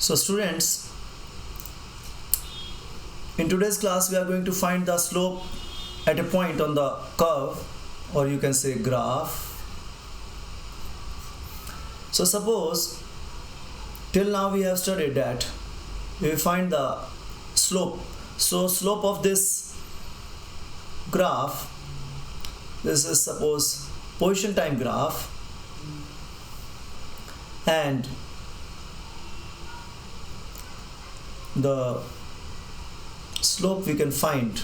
So students, in today's class we are going to find the slope at a point on the curve, or you can say graph. So suppose till now we have studied that we find the slope. So slope of this graph, this is suppose position time graph, and the slope we can find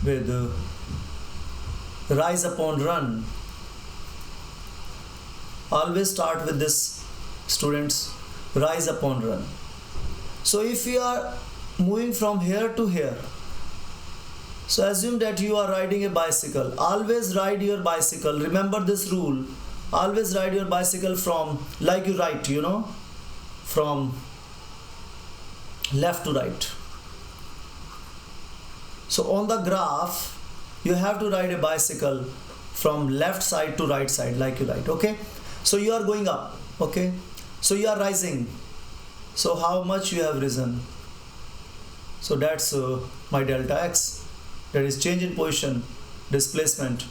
with rise upon run. Always start with this, students, rise upon run. So if we are moving from here to here, so assume that you are riding a bicycle. Always ride your bicycle, remember this rule, always ride your bicycle from, like you write, from left to right. So on the graph you have to ride a bicycle from left side to right side, like you write. Okay, so you are going up. Okay, so you are rising. So how much you have risen? So that's my delta x, that is change in position, displacement,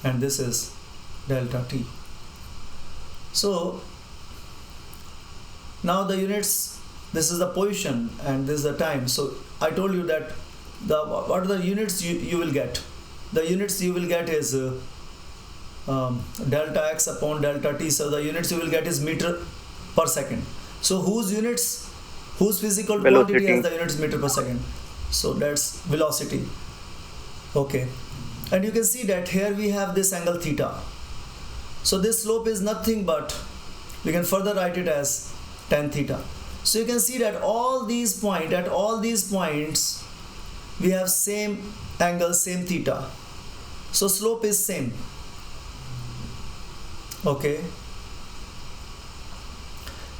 and this is delta t. So now the units, this is the position and this is the time. So I told you that what are the units you will get? The units you will get is delta x upon delta t. So the units you will get is meter per second. So whose physical quantity has the units meter per second? So that's velocity. Okay, and you can see that here we have this angle theta. So this slope is nothing but, we can further write it as tan theta. So you can see that at all these points we have same angle, same theta. So slope is same. Okay,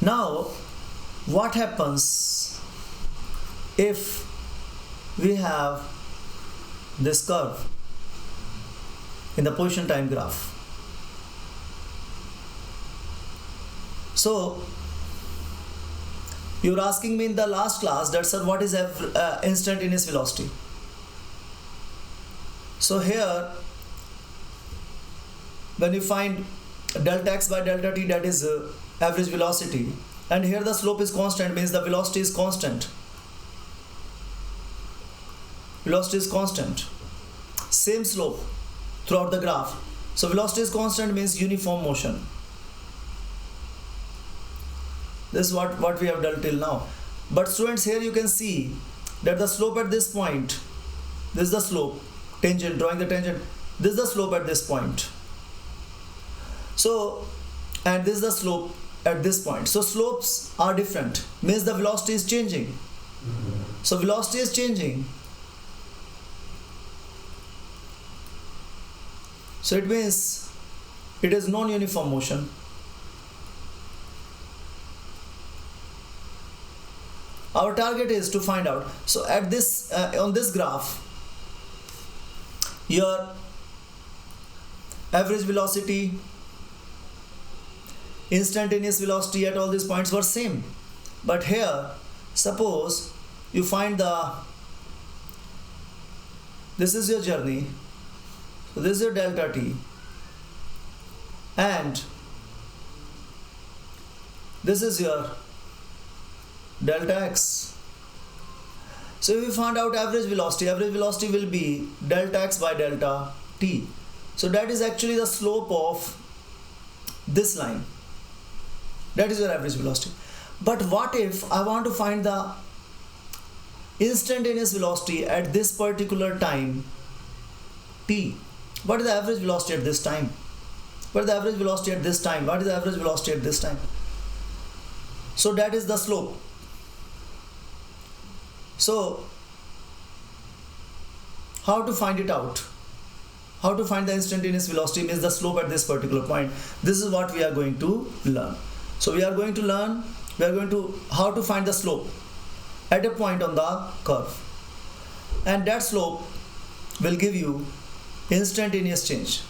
now what happens if we have this curve in the position time graph? So you're asking me in the last class that, sir, what is instantaneous velocity? So here when you find delta x by delta t, that is average velocity, and here the slope is constant, means the velocity is constant. Velocity is constant, same slope throughout the graph. So velocity is constant means uniform motion. This is what we have done till now. But students, here you can see that the slope at this point, this is the slope, tangent, drawing the tangent, this is the slope at this point. So, and this is the slope at this point. So slopes are different, means the velocity is changing. So velocity is changing. So it means it is non-uniform motion. Our target is to find out. So at this on this graph, your average velocity, instantaneous velocity at all these points were same. But here, suppose you find this is your journey. So this is your delta t, and this is your delta x. So if we find out average velocity will be delta x by delta t. So that is actually the slope of this line. That is your average velocity. But what if I want to find the instantaneous velocity at this particular time t? What is the average velocity at this time? What is the average velocity at this time? What is the average velocity at this time? So that is the slope. So how to find it out? How to find the instantaneous velocity, means the slope at this particular point. This is what we are going to learn. So we are going to learn how to find the slope at a point on the curve, and that slope will give you instantaneous change.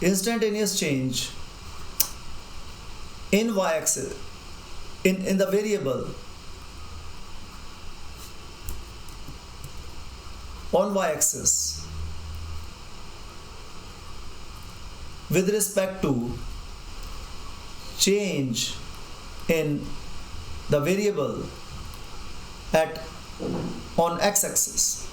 instantaneous change in y-axis, in the variable on y-axis with respect to change in the variable at on x-axis.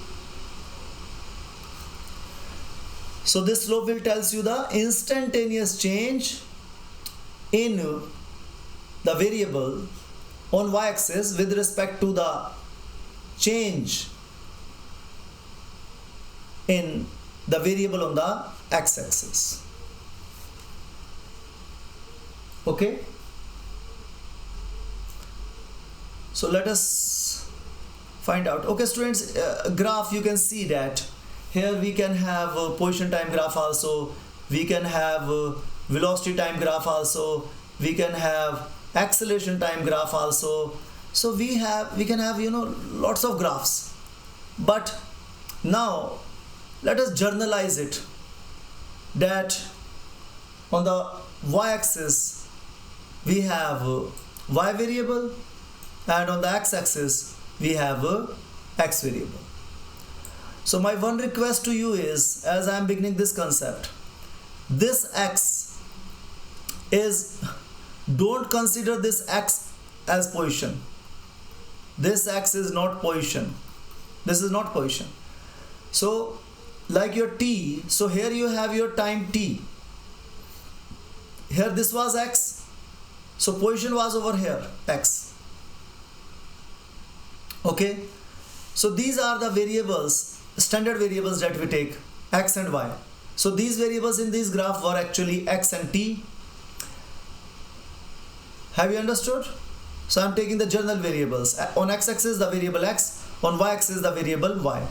So this slope will tells you the instantaneous change in the variable on y-axis with respect to the change in the variable on the x-axis. Okay, so let us find out. Okay students, graph, you can see that here we can have a position time graph also, we can have a velocity time graph also, we can have acceleration time graph also. So we can have lots of graphs, but now let us journalize it, that on the y-axis we have a y variable and on the x-axis we have a x variable. So my one request to you is, as I am beginning this concept, this x is, don't consider this x as position. This x is not position. This is not position. So like your t, so here you have your time t. Here this was x. So position was over here, x. Okay. So these are the variables, standard variables that we take, x and y. So these variables in this graph were actually x and t. Have you understood? So I am taking the general variables. On x-axis the variable x, on y-axis the variable y.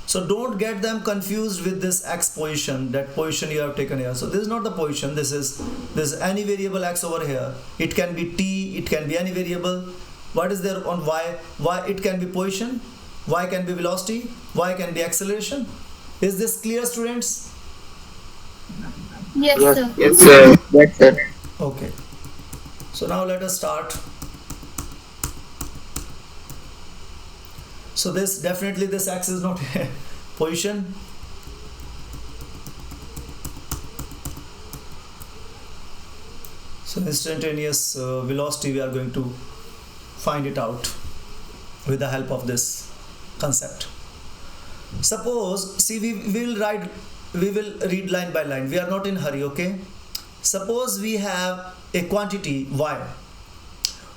So don't get them confused with this x position, that position you have taken here. So this is not the position, this is any variable x over here. It can be t, it can be any variable. What is there on y? Y, it can be position, y can be velocity, y can be acceleration. Is this clear, students? Yes, sir. Yes, sir. Yes, sir. Okay. So now let us start. So this definitely this x is not a position. So instantaneous velocity, we are going to find it out with the help of this concept. Suppose, see, we will read line by line. We are not in hurry, okay? Suppose we have a quantity y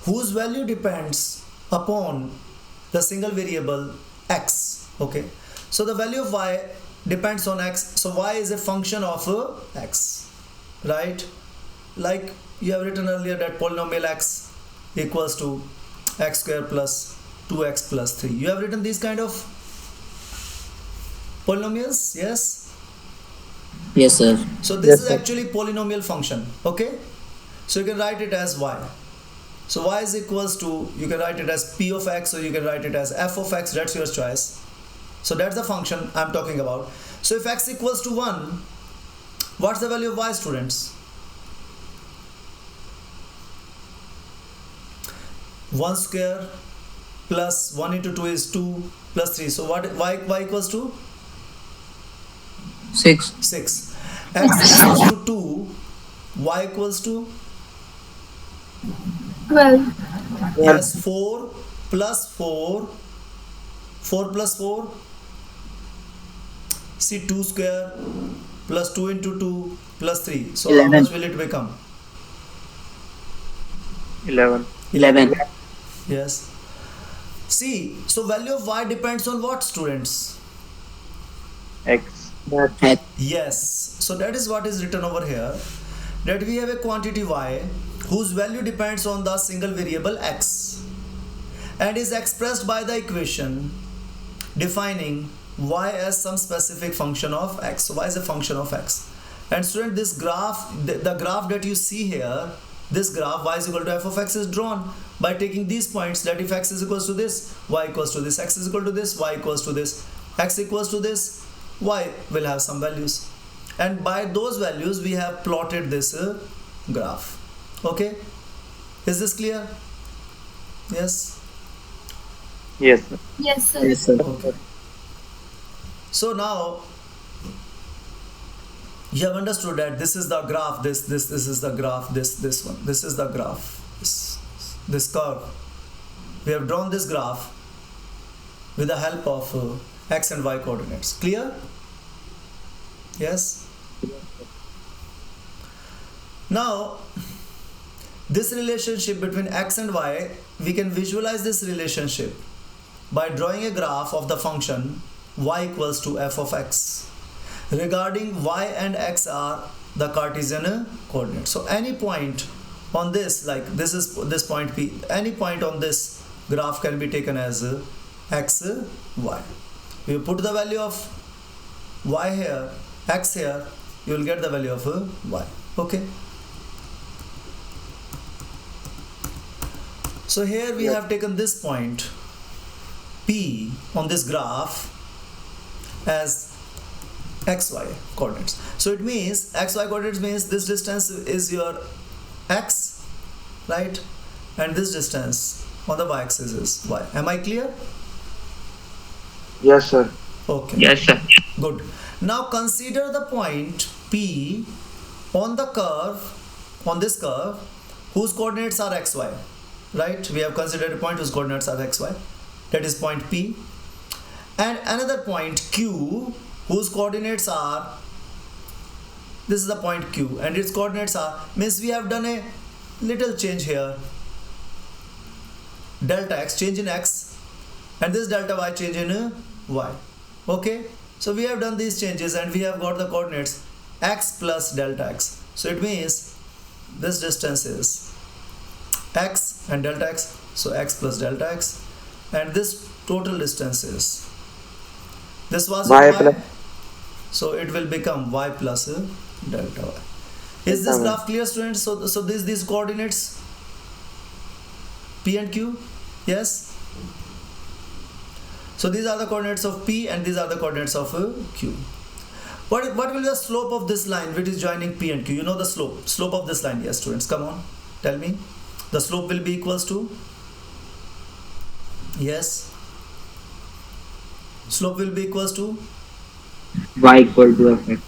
whose value depends upon the single variable x. Okay, so the value of y depends on x, so y is a function of x, right? Like you have written earlier that polynomial x equals to x square plus 2x plus 3. You have written these kind of polynomials, yes? Yes, sir. So this Yes, is sir. actually polynomial function, okay? So you can write it as y. So y is equals to, you can write it as p of x, or you can write it as f of x, that's your choice. So that's the function I'm talking about. So if x equals to 1, what's the value of y, students? 1 square plus 1 into 2 is 2 plus 3. So what y equals to? 6. 6. X equals to 2, y equals to? 12. Yes, 4 plus 4. 4 plus 4. See, 2 square plus 2 into 2 plus 3. So 11. how much will it become? 11. 11. Yes. See, so value of y depends on what, students? X. Yes. So that is what is written over here. That we have a quantity y whose value depends on the single variable x and is expressed by the equation defining y as some specific function of x. So y is a function of x. And student, this graph, the graph that you see here, this graph y is equal to f of x is drawn by taking these points, that if x is equals to this, y equals to this, x is equal to this, y equals to this, x equals to this, y will have some values. and by those values we have plotted this graph. Okay, is this clear? Yes. Yes, sir. Yes, sir. Yes, sir. Okay. So now you have understood that this is the graph, this is the graph, this one, this is the graph, this curve. We have drawn this graph with the help of x and y coordinates. Clear? Yes. Now this relationship between x and y, we can visualize this relationship by drawing a graph of the function y equals to f of x. Regarding y and x are the Cartesian coordinates. So any point on this, like this is this point P, any point on this graph can be taken as x, y. You put the value of y here, x here, you will get the value of y. Okay. So here we have taken this point P on this graph as xy coordinates. So it means xy coordinates means this distance is your x, right? And this distance on the y-axis is y. Am I clear? Yes, sir. Okay. Yes, sir. Good. Now consider the point P on the curve, on this curve, whose coordinates are xy. Right? We have considered a point whose coordinates are xy. That is point P. And another point Q, whose coordinates are, this is the point Q, and its coordinates are, means we have done a little change here. Delta x, change in x, and this delta y, change in y. Okay, so we have done these changes and we have got the coordinates x plus delta x. So it means this distance is x and delta x, so x plus delta x, and this total distance is, this was Y y, plus. so it will become y plus delta y. Is this graph clear, students? So these coordinates P and Q. Yes. So these are the coordinates of P and these are the coordinates of Q. What will be the slope of this line which is joining P and Q? You know the slope of this line. Yes, students, come on, tell me. The slope will be equals to, yes, slope will be equals to Y equal to fx.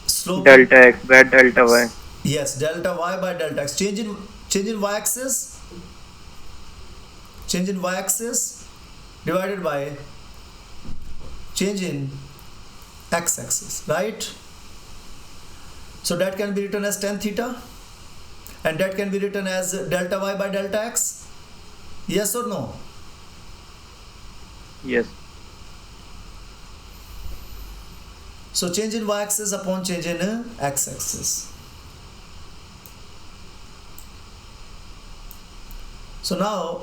slope, Delta x by delta y. yes, delta y by delta x. Change in y axis, change in y axis divided by change in x axis, right? So that can be written as tan theta, and that can be written as delta y by delta x. Yes or no? Yes. So change in y axis upon change in x axis. So now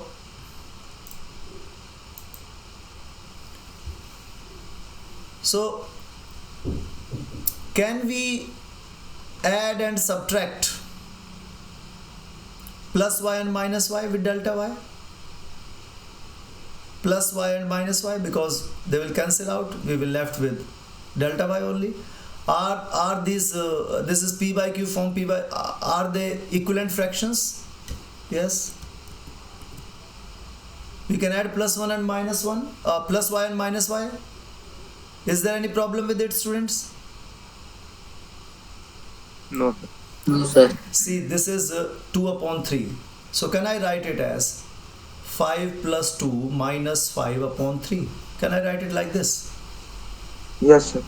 can we add and subtract plus y and minus y with delta y? Plus y and minus y, because they will cancel out, we will left with delta y only. Are these this is p by q form, p by, are they equivalent fractions? Yes. We can add plus 1 and minus 1, plus y and minus y. Is there any problem with it, students? No, sir. No, sir. See, this is 2 upon 3. So can I write it as 5 plus 2 minus 5 upon 3? Can I write it like this? Yes, sir.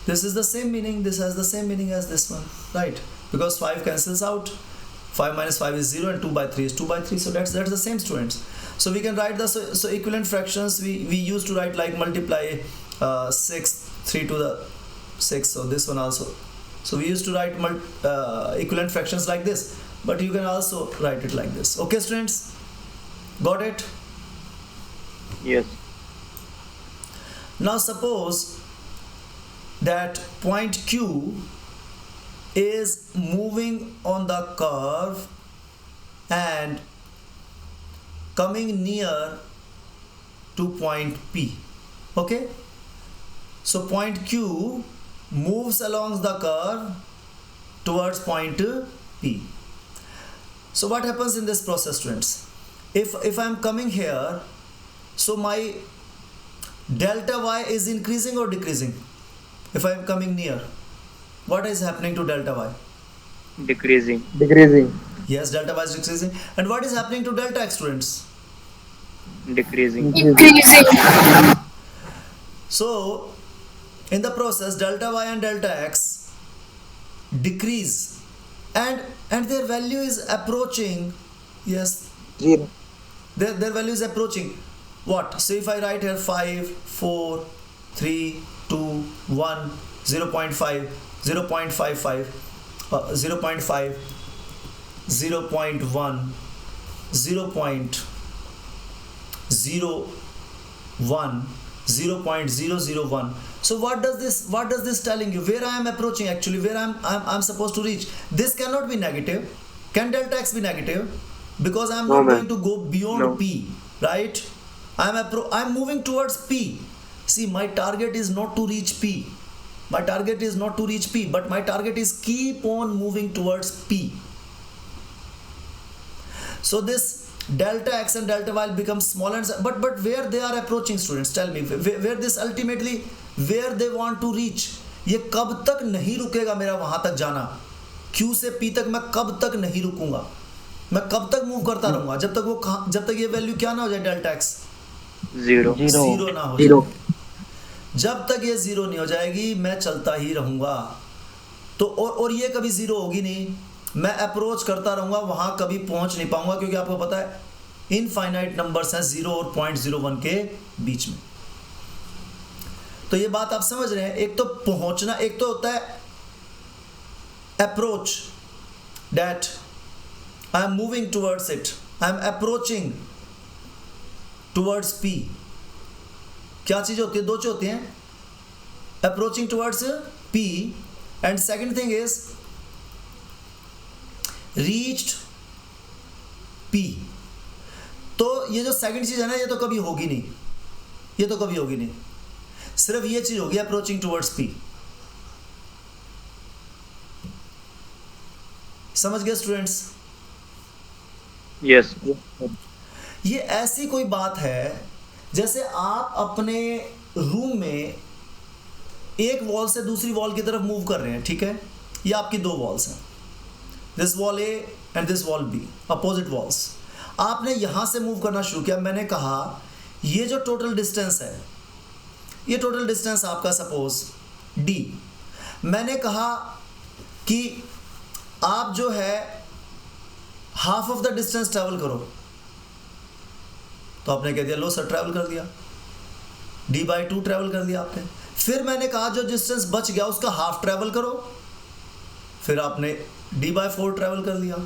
This is the same meaning, this has the same meaning as this one, right? Because 5 cancels out, 5 minus 5 is 0 and 2 by 3 is 2 by 3, so that's the same, students. So we can write the, so equivalent fractions, we used to write like multiply 6, 3 to the 6, so this one also. So we used to write equivalent fractions like this, but you can also write it like this. Okay, students? Got it? Yes. Now suppose that point Q is moving on the curve and coming near to point P. Okay? So point Q moves along the curve towards point P. So what happens in this process, students? If I'm coming here, so my delta y is increasing or decreasing? If I'm coming near, what is happening to delta y? Decreasing. Yes, delta y is decreasing. And what is happening to delta x, students? Decreasing. So in the process, delta y and delta x decrease, and their value is approaching. Yes, 0. their value is approaching what? So if I write here 5 4 3 2 1 0.5 0.55 0.5 0.1 0.01 0.001. So what does this telling you? Where I am approaching, actually where I'm supposed to reach. This cannot be negative. Can delta x be negative? Because I'm No, not ma'am. going to go beyond No. P, right? I'm moving towards P. See, my target is not to reach P. My target is not to reach P, but my target is keep on moving towards P. So this delta x and delta y become smaller, but where they are approaching, students, tell me where this ultimately, where they want to reach. ये कब तक नहीं रुकेगा मेरा वहां तक जाना? Q से P तक मैं कब तक नहीं रुकूंगा? मैं कब तक मूव करता रहूंगा? जब तक ये वैल्यू क्या ना हो जाए, डेल्टा एक्स Zero. जीरो ना हो जाए। जब तक ये जीरो नहीं हो जाएगी मैं चलता ही रहूंगा। तो और ये कभी जीरो होगी नहीं, मैं अप्रोच करता रहूंगा, वहां कभी पहुंच नहीं पाऊंगा, क्योंकि आपको पता है इनफाइनाइट नंबर्स हैं 0 और 0.01 के बीच में। तो ये बात आप समझ रहे हैं? एक तो पहुंचना, एक तो होता है approach, that I am moving towards it, I am approaching towards P. क्या चीज होती है? दो चीज होती हैं, approaching towards P, and second thing is reached P। तो ये जो सेकंड चीज है ना, ये तो कभी होगी नहीं, ये तो कभी होगी नहीं, सिर्फ ये चीज होगी अप्रोचिंग टुवर्ड्स P। समझ गए स्टूडेंट्स? Yes. ये ऐसी कोई बात है जैसे आप अपने रूम में एक वॉल से दूसरी वॉल की तरफ मूव कर रहे हैं, ठीक है? ये आपकी दो वॉल्स हैं, this wall A and this wall B, opposite walls. आपने यहां से मूव करना शुरू किया। मैंने कहा ये जो टोटल डिस्टेंस है, ये टोटल डिस्टेंस आपका सपोज d। मैंने कहा कि आप जो है half of the distance travel करो, तो आपने कह दिया लो सर ट्रैवल कर दिया, d/2 ट्रैवल कर दिया आपने। फिर मैंने कहा जो डिस्टेंस बच गया उसका हाफ ट्रैवल करो, फिर आपने d/4 ट्रैवल कर दिया,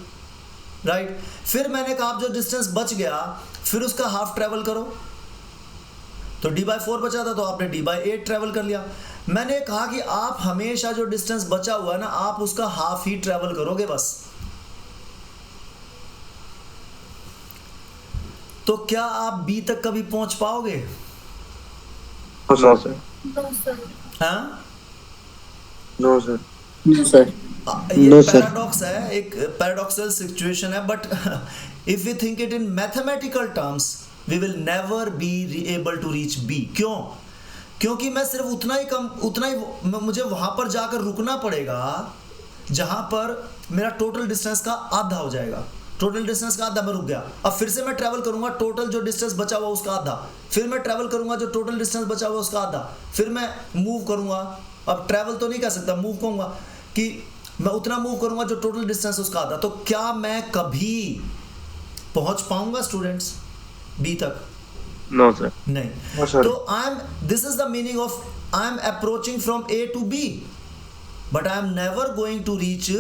राइट। फिर मैंने कहा आप जो डिस्टेंस बच गया फिर उसका हाफ ट्रैवल करो, तो d/4 बचा था तो आपने d/8 ट्रैवल कर लिया। मैंने कहा कि आप हमेशा जो डिस्टेंस बचा हुआ है ना, आप उसका हाफ ही ट्रैवल करोगे बस। तो क्या आप B तक कभी पहुंच पाओगे? No, sir. हाँ? No, sir. ये No, sir. पैराडॉक्स है, एक पैराडॉक्सल सिचुएशन है, but if we think it in mathematical terms we will never be able to reach B। क्यों? क्योंकि मैं सिर्फ उतना ही मुझे वहां पर जाकर रुकना पड़ेगा जहां पर मेरा टोटल डिस्टेंस का आधा हो जाएगा। टोटल डिस्टेंस का आधा मैं रुक गया, अब फिर से मैं ट्रैवल करूंगा, टोटल जो डिस्टेंस बचा हुआ उसका आधा, फिर मैं ट्रैवल करूंगा जो टोटल डिस्टेंस बचा हुआ उसका आधा, फिर मैं मूव करूंगा। अब ट्रैवल तो नहीं कर सकता, मूव कहूंगा कि मैं उतना मूव करूंगा जो टोटल डिस्टेंस उसका आधा। तो क्या मैं कभी पहुंच पाऊंगा स्टूडेंट्स B तक? No, sir. नहीं। No, sir. तो this is the meaning of I am approaching from A to B, but I am never going to reach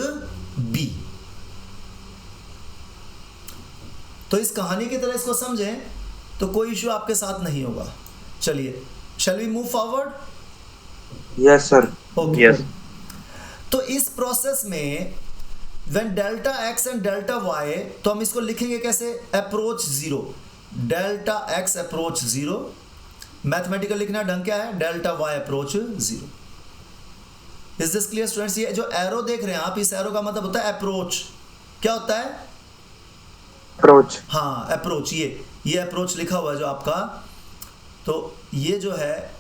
B। तो इस कहानी की तरह इसको समझें तो कोई इश्यू आपके साथ नहीं होगा। चलिए, shall we move forward? Yes, sir. Okay. Yes. तो इस प्रोसेस में when delta x and delta y, तो हम इसको लिखेंगे कैसे? Approach 0, delta x approach 0। Mathematical लिखना ढंग क्या है? डेल्टा y अप्रोच 0। Is this clear students? ये जो एरो देख रहे हैं आप, इस एरो का मतलब होता है अप्रोच। क्या होता है? अप्रोच। हाँ अप्रोच। ये अप्रोच लिखा हुआ है जो आपका, तो ये जो है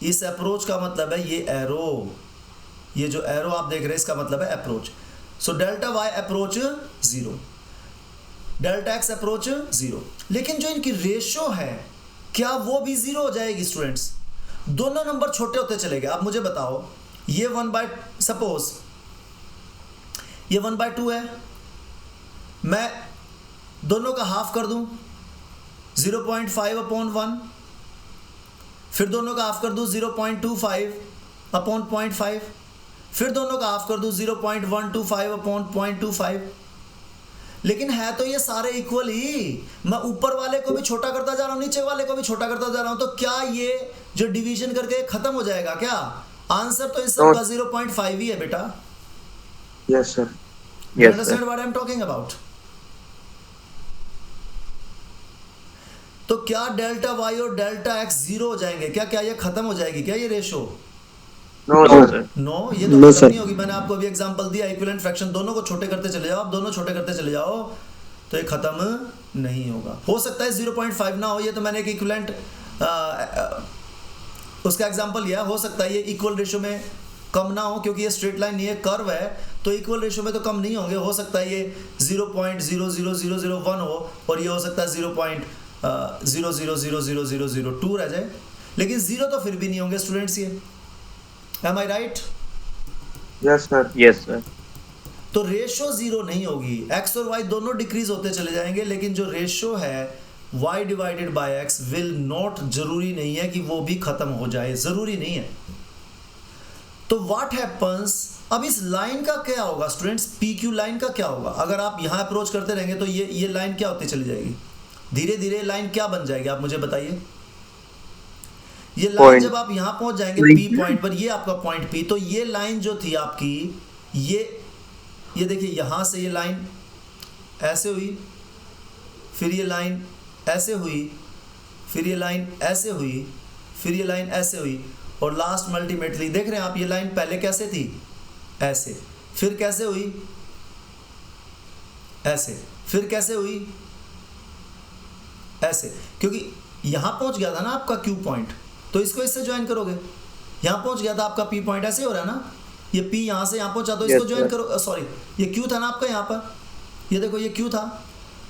इस अप्रोच का मतलब है ये एरो, ये जो एरो आप देख रहे हैं इसका मतलब है approach. So delta Y approach 0, delta X approach 0। लेकिन जो इनकी रेशो है क्या वो भी 0 हो जाएगी स्टूडेंट्स? दोनों नंबर छोटे होते चले गए। आप मुझे बताओ, ये 1/, सपोज ये 1/2 है, मैं दोनों का हाफ कर दूं 0.5/1, फिर दोनों का हाफ कर दूं 0.25/0.5, फिर दोनों का हाफ कर दूं 0.125/0.25। लेकिन है तो ये सारे इक्वल ही। मैं ऊपर वाले को भी छोटा करता जा रहा हूं, नीचे वाले को भी छोटा करता जा रहा हूं, तो क्या ये जो डिवीजन करके खत्म हो जाएगा क्या? आंसर तो इस सब का 0.5 ही है बेटा। Yes sir. You understand what I am talking about? तो क्या डेल्टा वाई और डेल्टा एक्स 0 हो जाएंगे क्या? क्या ये खत्म हो जाएगी क्या ये रेशो? No sir. नो, ये तो खत्म नहीं होगी। मैंने आपको अभी एग्जांपल दिया, इक्विवेलेंट फ्रैक्शन, दोनों को छोटे करते चले जाओ, आप दोनों छोटे करते चले जाओ, तो ये खत्म नहीं होगा। हो सकता है 0.5 ना हो, ये तो मैंने एक इक्विवेलेंट उसका एग्जांपल लिया। हो सकता है ये इक्वल रेशियो में कम ना हो, क्योंकि ये स्ट्रेट लाइन नहीं है, कर्व है, तो इक्वल रेशियो में तो कम नहीं होंगे। हो सकता है ये 0.00001 हो और ये हो सकता है 0.0000002 रह जाए, लेकिन 0 तो फिर भी नहीं होंगे स्टूडेंट्स ये। Am I right? Yes sir. Yes sir. तो रेशो 0 नहीं होगी, x और y दोनों डिक्रीज होते चले जाएंगे, लेकिन जो रेशो है y divided by x will not, जरूरी नहीं है कि वो भी खत्म हो जाए, जरूरी नहीं है। तो व्हाट हैपन्स, अब इस लाइन का क्या होगा स्टूडेंट्स? PQ लाइन का क्या होगा? अगर आप यहां अप्रोच करते रहेंगे तो ये लाइन क्या होती चली जाएगी? धीरे धीरे लाइन क्या बन जाएगी, आप मुझे बताइए। ये लाइन जब आप यहां पहुंच जाएंगे P पॉइंट पर, ये आपका पॉइंट P, तो ये लाइन जो थी आपकी, ये देखिए यहां से ये लाइन ऐसे हुई, फिर ये लाइन ऐसे हुई, फिर ये लाइन ऐसे हुई, फिर ये लाइन ऐसे हुई, और लास्ट में अल्टीमेटली देख रहे हैं आप, ये लाइन पहले कैसे थी? ऐसे, फिर कैसे हुई? ऐसे, फिर कैसे हुई? ऐसे, क्योंकि यहां पहुंच गया था ना आपका Q पॉइंट, तो इसको इससे ज्वाइन करोगे। यहां पहुंच गया था आपका P पॉइंट, ऐसे हो रहा है ना, ये P यहां से यहां पहुंचा, तो इसको ज्वाइन करो। सॉरी, ये Q था ना आपका यहां पर, ये देखो ये Q था,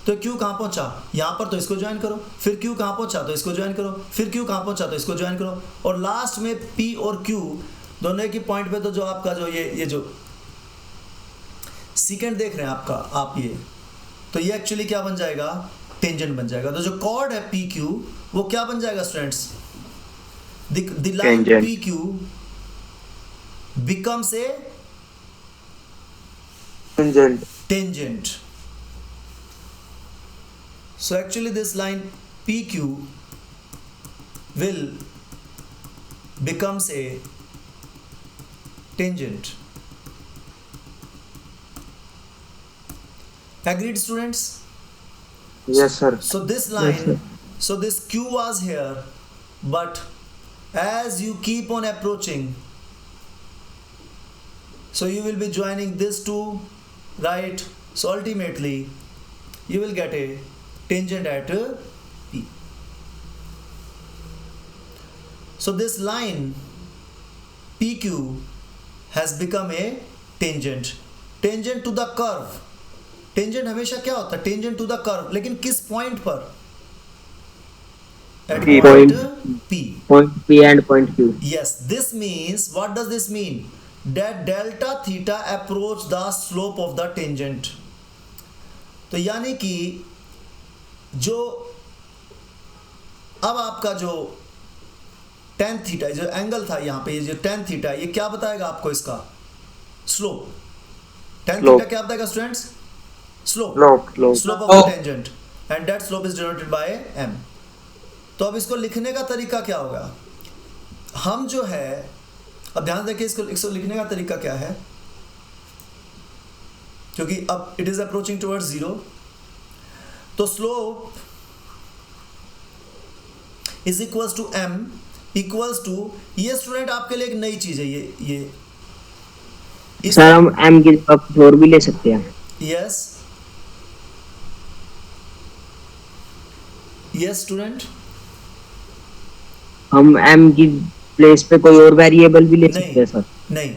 तो Q कहां पहुंचा? यहां पर, तो इसको ज्वाइन करो। फिर Q कहां पहुंचा? तो इसको ज्वाइन करो। फिर Q कहां पहुंचा? तो इसको ज्वाइन करो। और लास्ट में P और Q दोनों एक ही पॉइंट पे, तो जो आपका जो ये जो सीकेंड देख रहे हैं आपका आप, ये तो ये एक्चुअली क्या बन जाएगा? टेंजेंट बन जाएगा। तो जो कॉर्ड है PQ वो क्या बन जाएगा students? The line PQ becomes a tangent. So actually this line PQ will becomes a tangent. Agreed students? Yes sir. So this line, so this Q was here, but as you keep on approaching, so you will be joining this two, right? So ultimately you will get a tangent at P. So this line PQ has become a tangent to the curve. Tangent हमेशा क्या होता है? Tangent to the curve, लेकिन किस point पर? At point P. Point P and point Q. Yes, this means, what does this mean? That delta theta approach the slope of the tangent. तो यानी कि जो अब आपका जो tan थीटा, जो एंगल था यहाँ पे, ये जो tan थीटा, ये क्या बताएगा आपको? इसका स्लोप। tan थीटा क्या बताएगा students? Slope of the tangent, and that slope is denoted by m. तो अब इसको लिखने का तरीका क्या होगा? हम जो है, अब ध्यान देखिए, इसको लिखने का तरीका क्या है, क्योंकि अब it is approaching towards 0, तो slope is equals to m equals to, ये स्टूडेंट आपके लिए एक नई चीज है, सर हम m की जगह कुछ और भी ले सकते हैं। यस यस स्टूडेंट, हम m की प्लेस पे कोई और वेरिएबल भी ले सकते हैं सर। नहीं,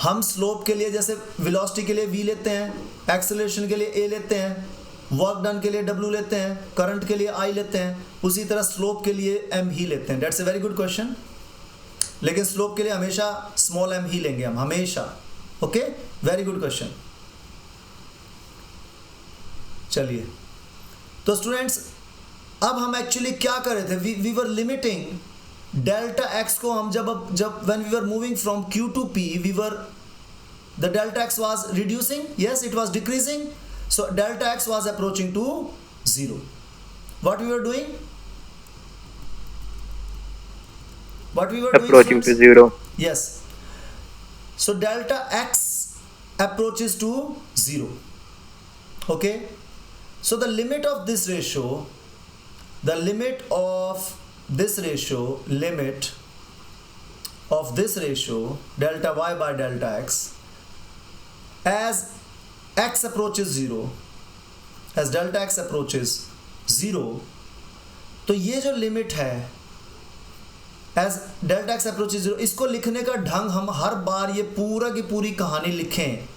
हम स्लोप के लिए जैसे वेलोसिटी के लिए v लेते हैं, एक्सेलरेशन के लिए a लेते हैं, वर्क डन के लिए w लेते हैं, करंट के लिए I लेते हैं, उसी तरह स्लोप के लिए m ही लेते हैं। That's a very good question. लेकिन स्लोप के लिए हमेशा स्मॉल m ही लेंगे हम हमेशा। Okay, very good question. चलिए, तो स्टूडेंट्स अब हम एक्चुअली क्या कर रहे थे, we were limiting delta X को। हम जब when we were moving from Q to P, we were the delta X was reducing, yes it was decreasing, so delta X was approaching to 0. What we were doing, what we were approaching doing to 0. Yes, so delta x approaches to 0. Okay, so the limit of this ratio, limit of this ratio delta y by delta x, as x approaches 0, as delta x approaches 0, तो ये जो limit है as delta x approaches 0, इसको लिखने का ढंग हम हर बार ये पूरा की पूरी कहानी लिखें,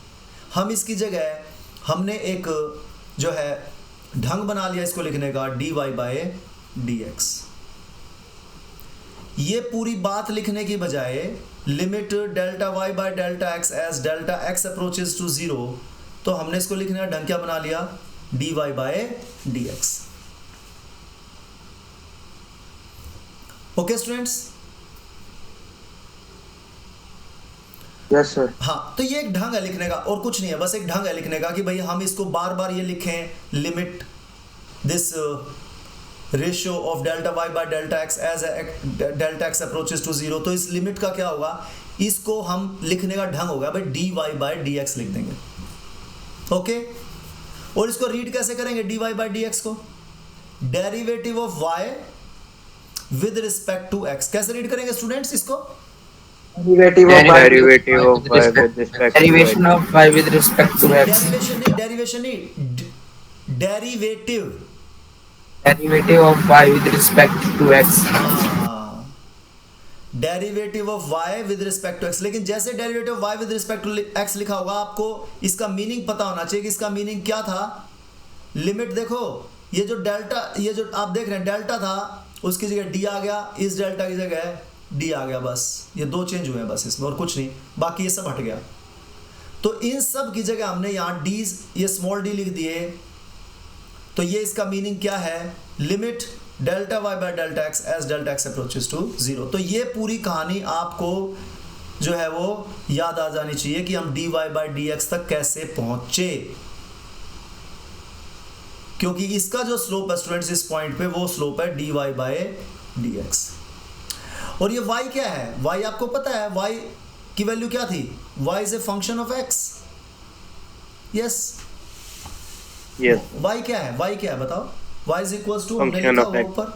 हम इसकी जगह हमने एक जो है ढंग बना लिया इसको लिखने का, dy बाय dx। ये पूरी बात लिखने की बजाय limit delta y by delta x as delta x approaches to 0, तो हमने इसको लिखने का ढंग क्या बना लिया, dy by dx। Okay students, yes sir. हाँ, तो ये एक ढंग है लिखने का और कुछ नहीं है, बस एक ढंग है लिखने का कि भाई हम इसको बार बार ये लिखें, limit this ratio of delta Y by delta X as delta X approaches to 0। तो इस लिमिट का क्या होगा, इसको हम लिखने का ढंग होगा भाई d Y by D x लिख देंगे। ओके, और इसको रीड कैसे करेंगे, d Y by D x को, derivative of y with respect to x. कैसे रीड करेंगे स्टूडेंट्स इसको, डेरिवेटिव of y with respect derivation of y with respect to x, derivation नहीं, derivative derivative of y with respect to x, derivative of y with respect to x। लेकिन जैसे derivative of y with respect to x लिखा होगा, आपको इसका meaning पता होना चाहिए कि इसका मीनिंग क्या था। लिमिट देखो, ये जो डेल्टा, ये जो आप देख रहे हैं डेल्टा था, उसकी जगह डी आ गया, इस डेल्टा की जगह डी आ गया, बस ये दो चेंज हुए हैं बस इसमें, और कुछ नहीं, बाकी ये सब हट गया। तो इन सब की जगह हमने यहाँ डी, ये स्मॉल डी लिख दिए, तो ये इसका मीनिंग क्या है, limit delta Y by delta X as delta X approaches to 0। तो ये पूरी कहानी आपको जो है वो याद आ जानी चाहिए कि हम D Y by D X तक कैसे पहुंचे, क्योंकि इसका जो स्लोप है स्टूडेंट्स इस पॉइंट पे, वो स्लोप है D Y by D X. और ये y क्या है, y आपको पता है y की वैल्यू क्या थी, y is a function of x। Yes, y क्या है, y क्या है बताओ, y इज इक्वल्स टू, हमने लिखा हुआ ऊपर,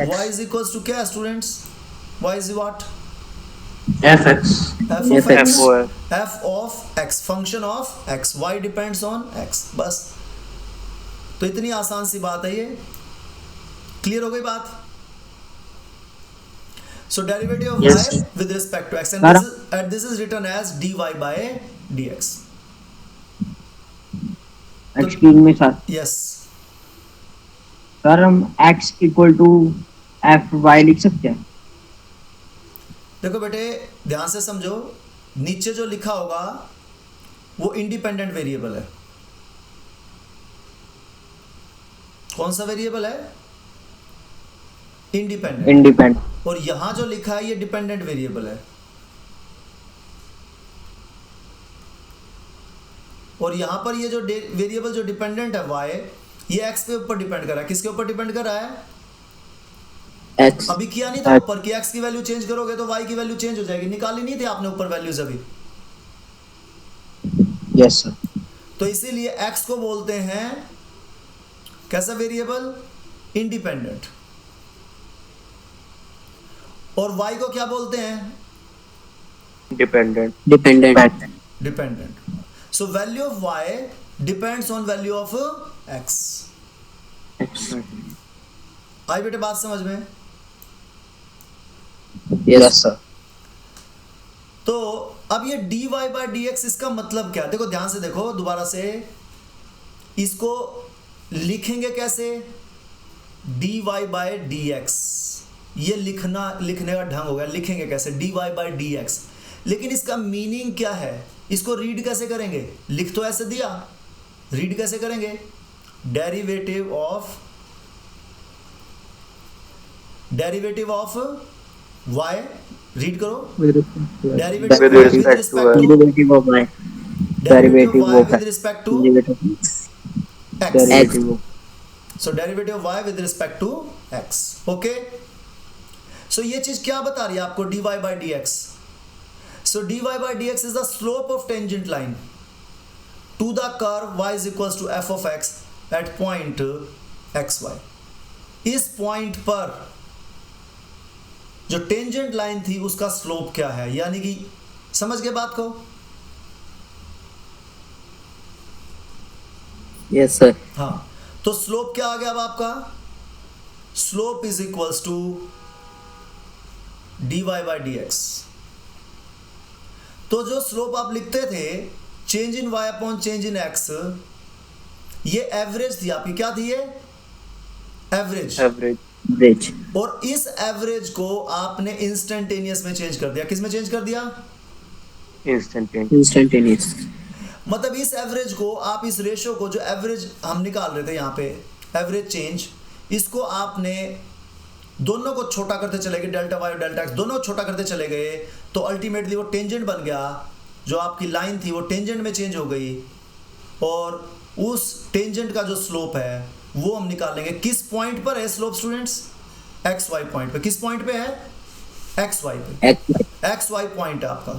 y इज इक्वल्स टू क्या students, y is what, fx, f of x, function of x, y depends on x। बस, तो इतनी आसान सी बात है ये, क्लियर हो गई बात। So derivative of Yes. y with respect to x, and this is written as dy by dx. Excuse me sir, Yes. Sir हम x equal to F Y लिख सकते हैं। देखो बेटे ध्यान से समझो, नीचे जो लिखा होगा वो इंडिपेंडेंट वेरिएबल है। कौन सा वेरिएबल है, इंडिपेंडेंट। और यहां जो लिखा है ये डिपेंडेंट वेरिएबल है, और यहां पर ये जो वेरिएबल जो डिपेंडेंट है y, ये x के ऊपर डिपेंड कर रहा है। किसके ऊपर डिपेंड कर रहा है, x अभी किया नहीं था ऊपर कि x की वैल्यू चेंज करोगे तो y की वैल्यू चेंज हो जाएगी, निकाली नहीं थी आपने ऊपर वैल्यूज अभी। यस सर, तो इसीलिए x को बोलते हैं कैसा वेरिएबल, इंडिपेंडेंट, और y को क्या बोलते हैं, dependent. dependent. So value of y depends on value of x. आई बेटे बात समझ में? Yes sir. तो अब ये dy by dx इसका मतलब क्या? देखो ध्यान से देखो दोबारा से, इसको लिखेंगे कैसे? dy by dx, ये लिखने का ढंग होगा. लिखेंगे कैसे? dy by dx. लेकिन इसका मीनिंग क्या है? इसको रीड कैसे करेंगे? लिख तो ऐसे दिया, रीड कैसे करेंगे? डेरिवेटिव ऑफ y, रीड करो. Derivative With with respect respect to to Derivative of y. derivative of y with respect to Derivative of x. derivative of So derivative of y with respect to x. Okay. So ये चीज क्या बता रही है आपको? dy by dx. So dy by dx is the slope of tangent line to the curve y is equals to f of x at point xy. इस point पर जो टेंजेंट लाइन थी उसका स्लोप क्या है? यानी कि समझ गए बात को? yes sir. हाँ, तो स्लोप क्या आ गया अब आपका? Slope is equals to dy by dx. तो जो स्लोप आप लिखते थे change in y upon change in x, ये एवरेज थी आपकी. क्या थी ये? एवरेज. Bridge. और इस एवरेज को आपने इंस्टेंटेनियस में चेंज कर दिया. किस में चेंज कर दिया? Instantaneous. मतलब इस एवरेज को आप, इस रेशियो को, जो एवरेज हम निकाल रहे थे यहाँ पे, एवरेज चेंज, इसको आपने दोनों को छोटा करते चले गए, डेल्टा वाई और डेल्टा एक्स दोनों को छोटा करते चले गए, तो अल्टीमेटली वो टेंजेंट बन गया. जो आपकी लाइन थी वो टेंजेंट में चेंज हो गई, और उस टेंजेंट का जो स्लोप है वो हम निकालेंगे. किस पॉइंट पर है slope students? X Y point पे. किस पॉइंट पे है? एक्स वाई पे. एक्स वाई पॉइंट है आपका,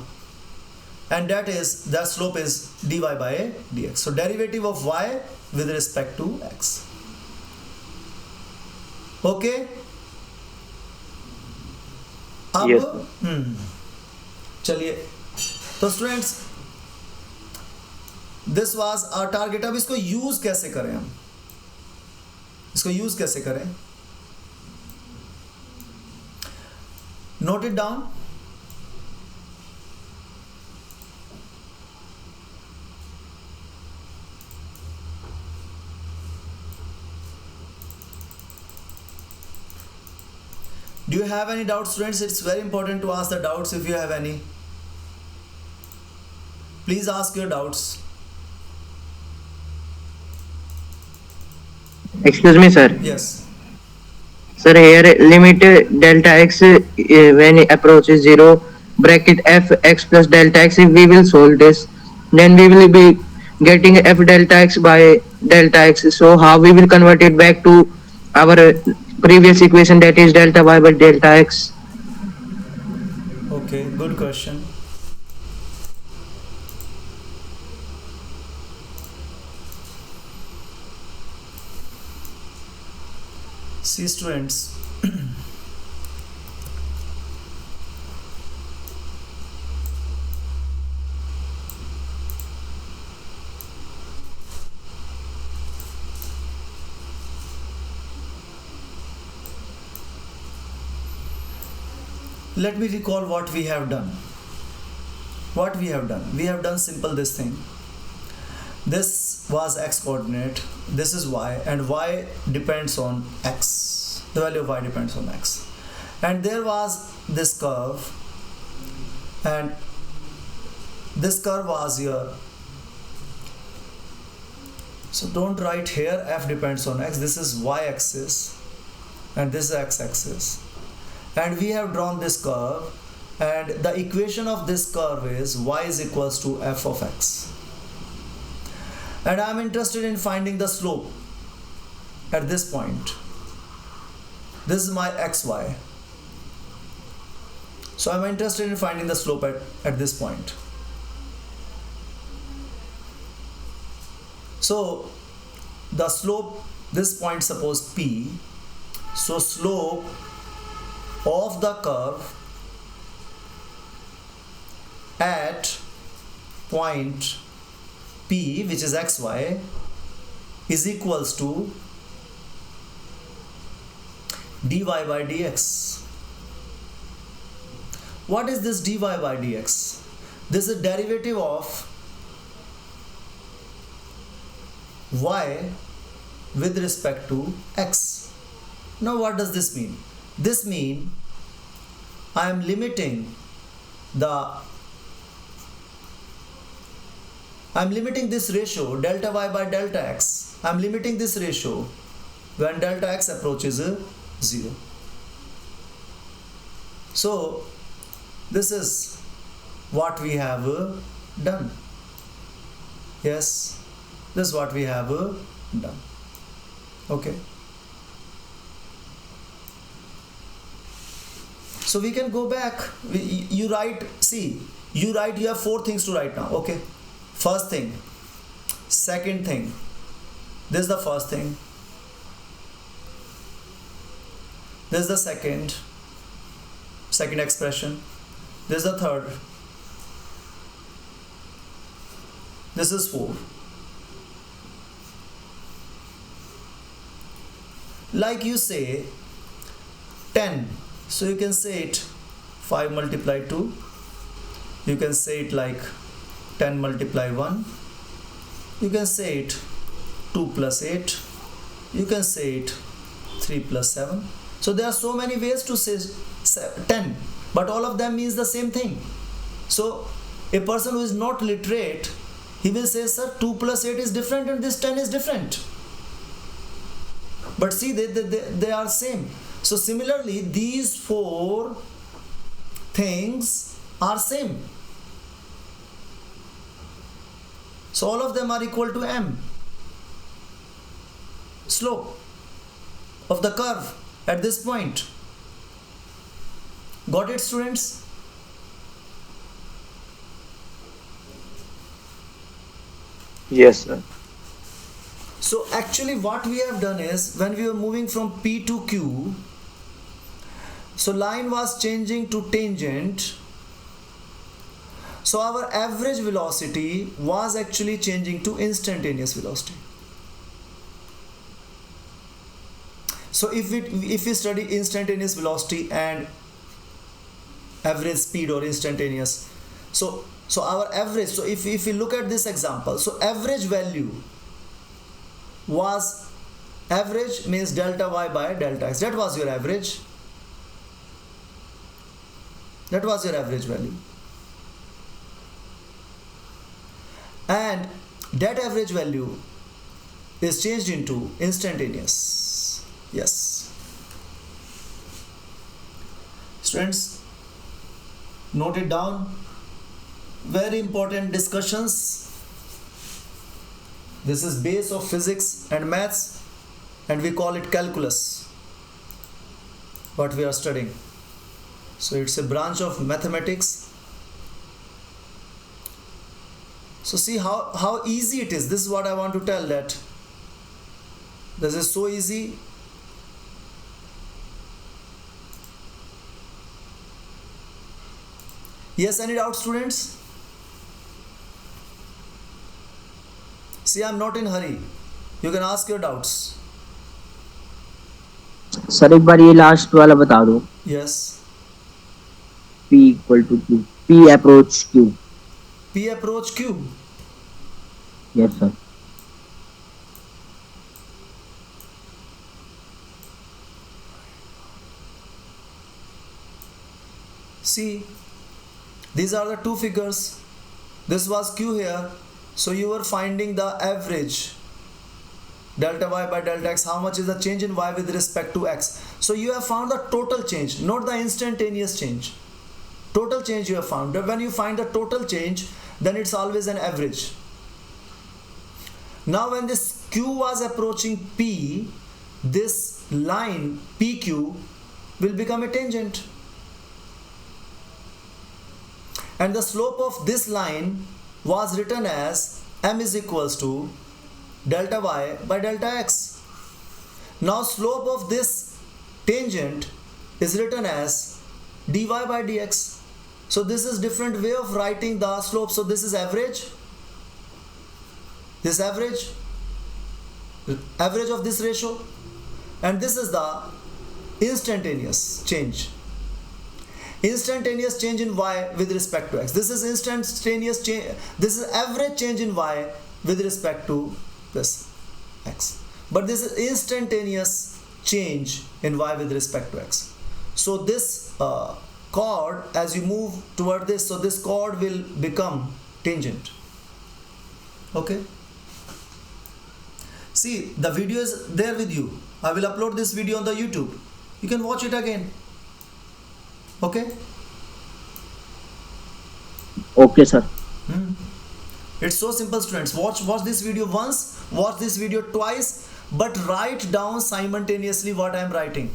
and that is, the slope is dy by dx. So derivative of y with respect to x. Okay. अब Yes, चलिए, तो students this was our target. अब इसको यूज कैसे करें? हम इसको यूज कैसे करें? Note it down. Do you have any doubts, students? It's very important to ask the doubts if you have any. Please ask your doubts. Excuse me, sir. Yes. Sir, here limit delta x when it approaches 0, bracket f x plus delta x. If we will solve this, then we will be getting f delta x by delta x. So how we will convert it back to our previous equation, that is delta y by delta x? Okay, good question. See, students, let me recall what we have done. What we have done? We have done simple this thing. This was x coordinate, this is y, and y depends on x. The value of y depends on x. And there was this curve, and this curve was here. So don't write here f depends on x. This is y axis, and this is x axis. And we have drawn this curve, and the equation of this curve is y is equals to f of x. And I am interested in finding the slope at this point. This is my xy. So I am interested in finding the slope at this point. So the slope, this point suppose P. So slope of the curve at point P, which is xy, is equals to dy by dx. What is this dy by dx? This is a derivative of y with respect to x. Now what does this mean? This means I am limiting this ratio delta y by delta x. I am limiting this ratio when delta x approaches 0. So this is what we have done. Yes, this is what we have done. Okay. So we can go back. You write, see, you have 4 things to write now. Okay. First thing, second thing, this is the first thing, this is the second expression, this is the third, this is 4. Like you say 10, so you can say it 5 multiplied 2, you can say it like 10 multiply 1, you can say it 2 plus 8, you can say it 3 plus 7. So there are so many ways to say 10, but all of them means the same thing. So a person who is not literate, he will say, sir, 2 plus 8 is different and this 10 is different. But see, they are same. So similarly, these 4 things are same. So all of them are equal to m, slope of the curve at this point. Got it, students? Yes, sir. So actually what we have done is, when we were moving from P to Q, so line was changing to tangent. So our average velocity was actually changing to instantaneous velocity. So if we study instantaneous velocity and average speed or instantaneous, so our average, so if we look at this example, so average value was, average means delta y by delta x. That was your average. That was your average value. And that average value is changed into instantaneous. Yes. Students, note it down. Very important discussions. This is base of physics and maths, and we call it calculus, what we are studying. So it's a branch of mathematics. So see how easy it is. This is what I want to tell, that this is so easy. Yes, any doubt, students? See, I'm not in hurry. You can ask your doubts. Sir एक बार ये last वाला बता दो. Yes. P equal to Q. P approach Q. P approach Q. Yes, sir. See, these are the two figures. This was Q here. So you were finding the average delta y by delta x. How much is the change in y with respect to x? So you have found the total change, not the instantaneous change. Total change you have found. When you find the total change, then it's always an average. Now when this Q was approaching P, this line PQ will become a tangent. And the slope of this line was written as m is equals to delta y by delta x. Now slope of this tangent is written as dy by dx. So this is different way of writing the slope. So this is average. This average of this ratio, and this is the instantaneous change. Instantaneous change in y with respect to x. This is instantaneous change. This is average change in y with respect to this x. But this is instantaneous change in y with respect to x. So this chord, as you move toward this, so this chord will become tangent. Okay. See, the video is there with you. I will upload this video on the YouTube. You can watch it again. Okay. Okay, sir. It's so simple, students. Watch this video once, watch this video twice, but write down simultaneously what I am writing.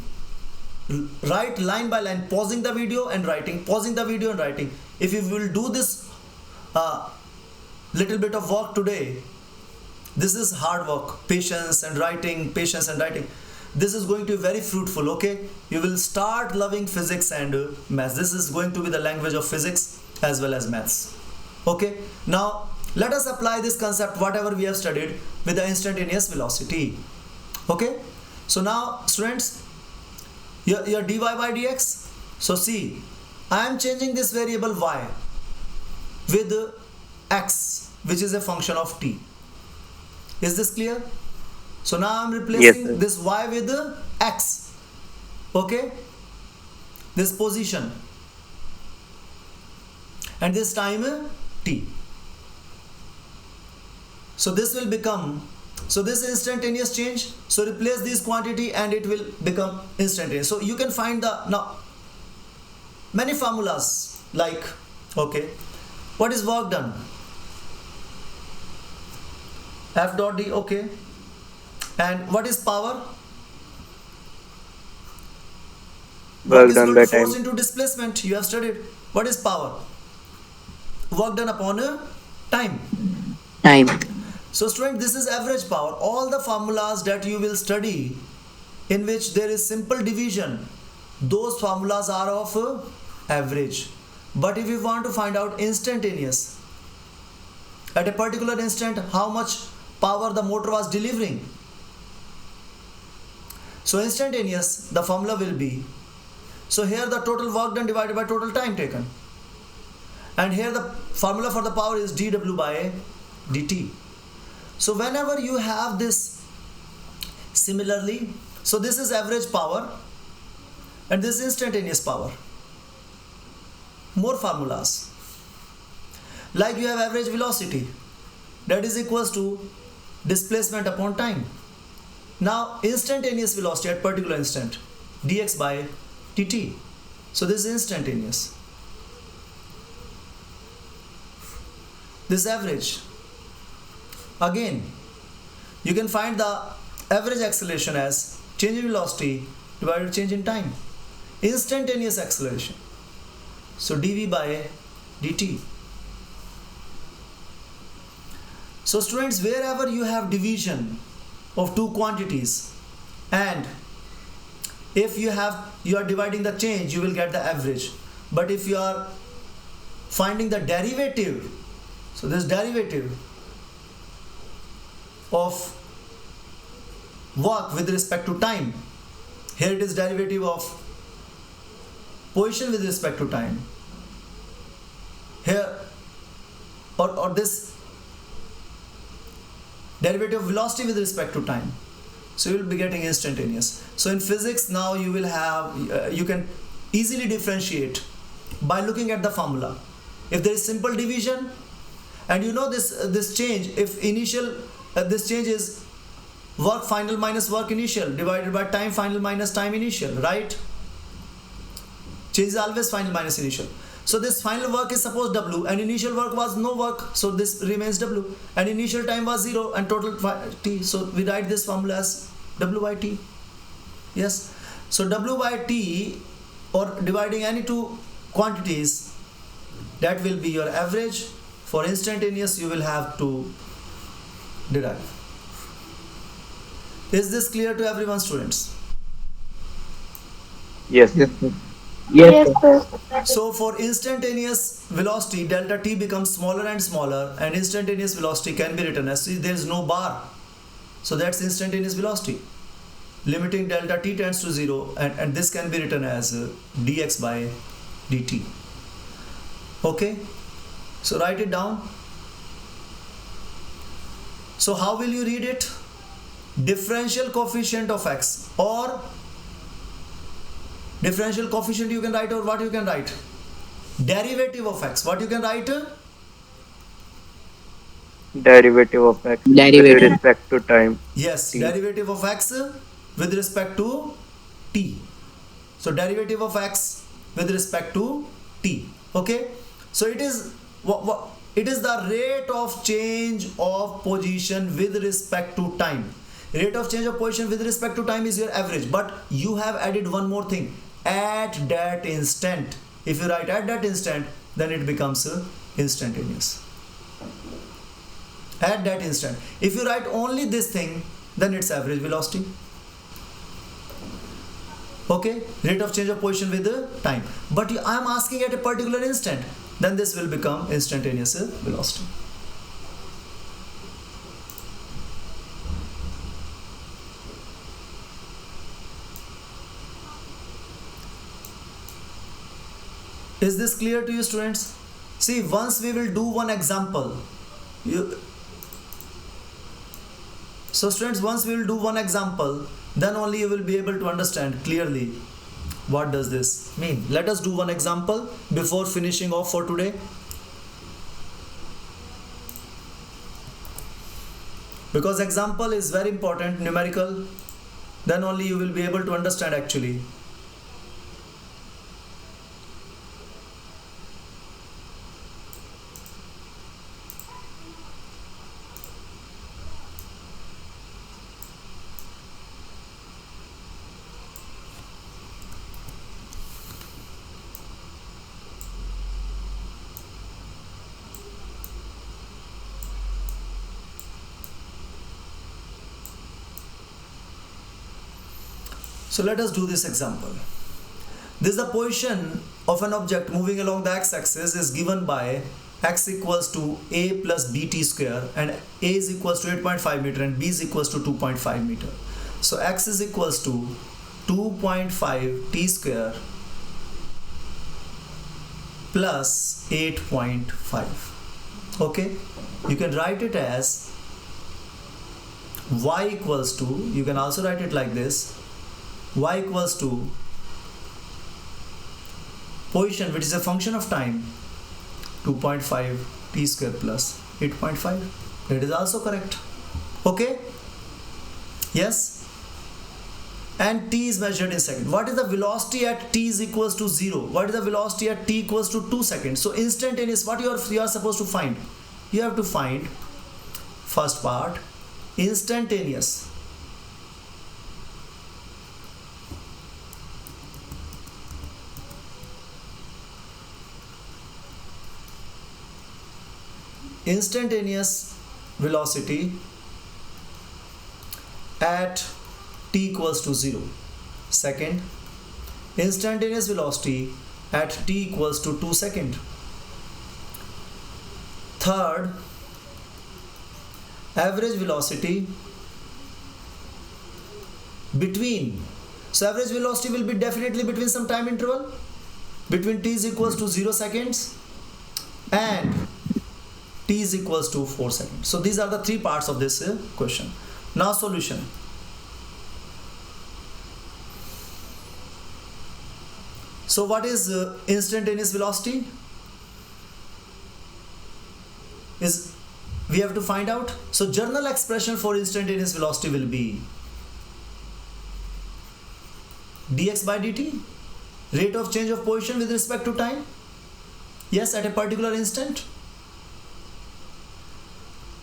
Write line by line, pausing the video and writing, pausing the video and writing. If you will do this little bit of work today, this is hard work, patience and writing, patience and writing. This is going to be very fruitful, okay? You will start loving physics and maths. This is going to be the language of physics as well as maths. Okay? Now, let us apply this concept, whatever we have studied, with the instantaneous velocity. Okay? So now, students, your dy by dx. So see, I am changing this variable y with x, which is a function of t. Is this clear? So now I am replacing Yes, this y with x. Okay? This position. And this time t. So this will become, so this instantaneous change. So replace this quantity and it will become instantaneous. So you can find the, now, many formulas like, okay, what is work done? F dot D, okay. And what is power? Work done by Force time. into displacement. You have studied. What is power? Work done upon time. Time. So student, this is average power. All the formulas that you will study in which there is simple division, those formulas are of average. But if you want to find out instantaneous, at a particular instant, how much power the motor was delivering. So instantaneous, the formula will be, so here the total work done divided by total time taken. And here the formula for the power is dW by dt. So whenever you have this similarly, so this is average power and this is instantaneous power. More formulas. Like you have average velocity, that is equals to displacement upon time. Now instantaneous velocity at particular instant, dx by dt. So this is instantaneous. This is average. Again, you can find the average acceleration as change in velocity divided by change in time. Instantaneous acceleration. So dv by dt. So students, wherever you have division of two quantities, and if you are dividing the change, you will get the average. But if you are finding the derivative, so this derivative of work with respect to time, here it is derivative of position with respect to time, here or this derivative of velocity with respect to time. So you will be getting instantaneous. So in physics now you will have, you can easily differentiate by looking at the formula. If there is simple division, and you know this change, if initial, this change is work final minus work initial divided by time final minus time initial, right? Change is always final minus initial. So this final work is suppose W and initial work was no work, so this remains W, and initial time was 0 and total T. So we write this formula as W by T. Yes. So W by T, or dividing any two quantities, that will be your average. For instantaneous you will have to derive. Is this clear to everyone, students? Yes. Yes, sir. Yes, sir. So for instantaneous velocity, delta t becomes smaller and smaller, and instantaneous velocity can be written as, see, there is no bar, so that's instantaneous velocity. Limiting delta t tends to 0, and this can be written as dx by dt. Okay, so write it down. So how will you read it? Differential coefficient of x, or differential coefficient you can write, or what you can write? Derivative of x. What you can write? Derivative of x with Derivative. respect to time. Yes, T. derivative of x with respect to t. So derivative of x with respect to t. Okay. So it is it is the rate of change of position with respect to time. Rate of change of position with respect to time is your average, but you have added one more thing, at that instant. If you write at that instant, then it becomes instantaneous. At that instant. If you write only this thing, then it's average velocity. Okay, rate of change of position with the time. But I am asking at a particular instant, then this will become instantaneous velocity. Is this clear to you, students? See, once we will do one example. So students, once we will do one example, then only you will be able to understand clearly what does this mean. Let us do one example before finishing off for today. Because example is very important, numerical, then only you will be able to understand actually. So let us do this example. This is the position of an object moving along the x-axis is given by x equals to a plus bt square, and a is equals to 8.5 meter and b is equals to 2.5 meter. So x is equals to 2.5 t square plus 8.5. Okay, you can write it as y equals to, you can also write it like this, y equals to position, which is a function of time, 2.5 t square plus 8.5. That is also correct. Okay, yes, and t is measured in seconds. What is the velocity at t is equals to 0? What is the velocity at t equals to 2 seconds? So instantaneous, what you are supposed to find? You have to find first part, instantaneous. Instantaneous velocity at t equals to 0. Second, instantaneous velocity at t equals to 2 seconds. Third, average velocity between. So average velocity will be definitely between some time interval, between t is equals to 0 seconds and t is equals to 4 seconds. So these are the three parts of this question. Now solution. So what is instantaneous velocity? Is we have to find out. So general expression for instantaneous velocity will be dx by dt, rate of change of position with respect to time. Yes, at a particular instant.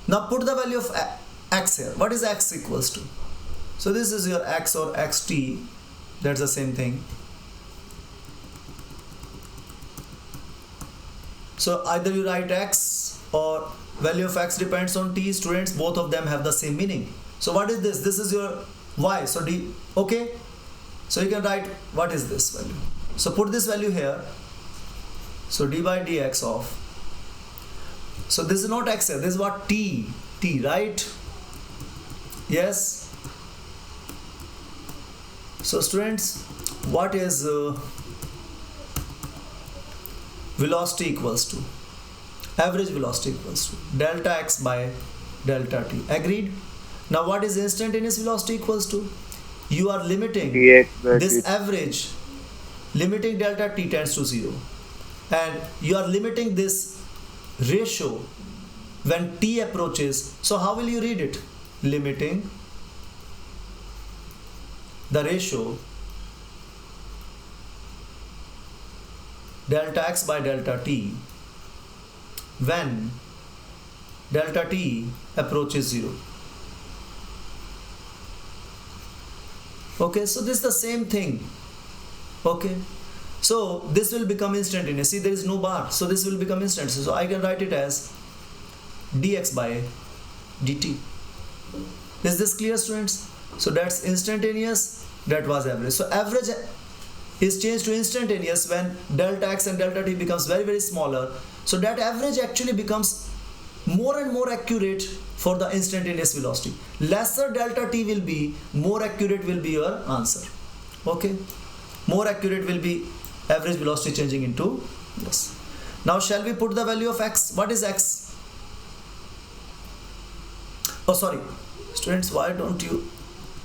Now put the value of x here. What is x equals to? So this is your x or xt. That's the same thing. So either you write x or value of x depends on t. Students, both of them have the same meaning. So what is this? This is your y. So d. Okay. So you can write, what is this value? So put this value here. So d by dx of, so this is not x here, this is what t, right? Yes. So students, what is velocity equals to? Average velocity equals to delta x by delta t. Agreed? Now what is instantaneous velocity equals to? You are limiting dx by this dt. average, limiting delta t tends to 0, and you are limiting this ratio when t approaches. So how will you read it? Limiting the ratio delta x by delta t when delta t approaches 0. Okay, so this is the same thing. Okay, so this will become instantaneous. See, there is no bar, so this will become instantaneous. So I can write it as dx by dt. Is this clear, students? So that's instantaneous, that was average. So average is changed to instantaneous when delta x and delta t becomes very, very smaller. So that average actually becomes more and more accurate for the instantaneous velocity. Lesser delta t will be, more accurate will be your answer. Okay, more accurate will be average velocity changing into this. Now shall we put the value of x? What is x? Oh sorry, students, why don't you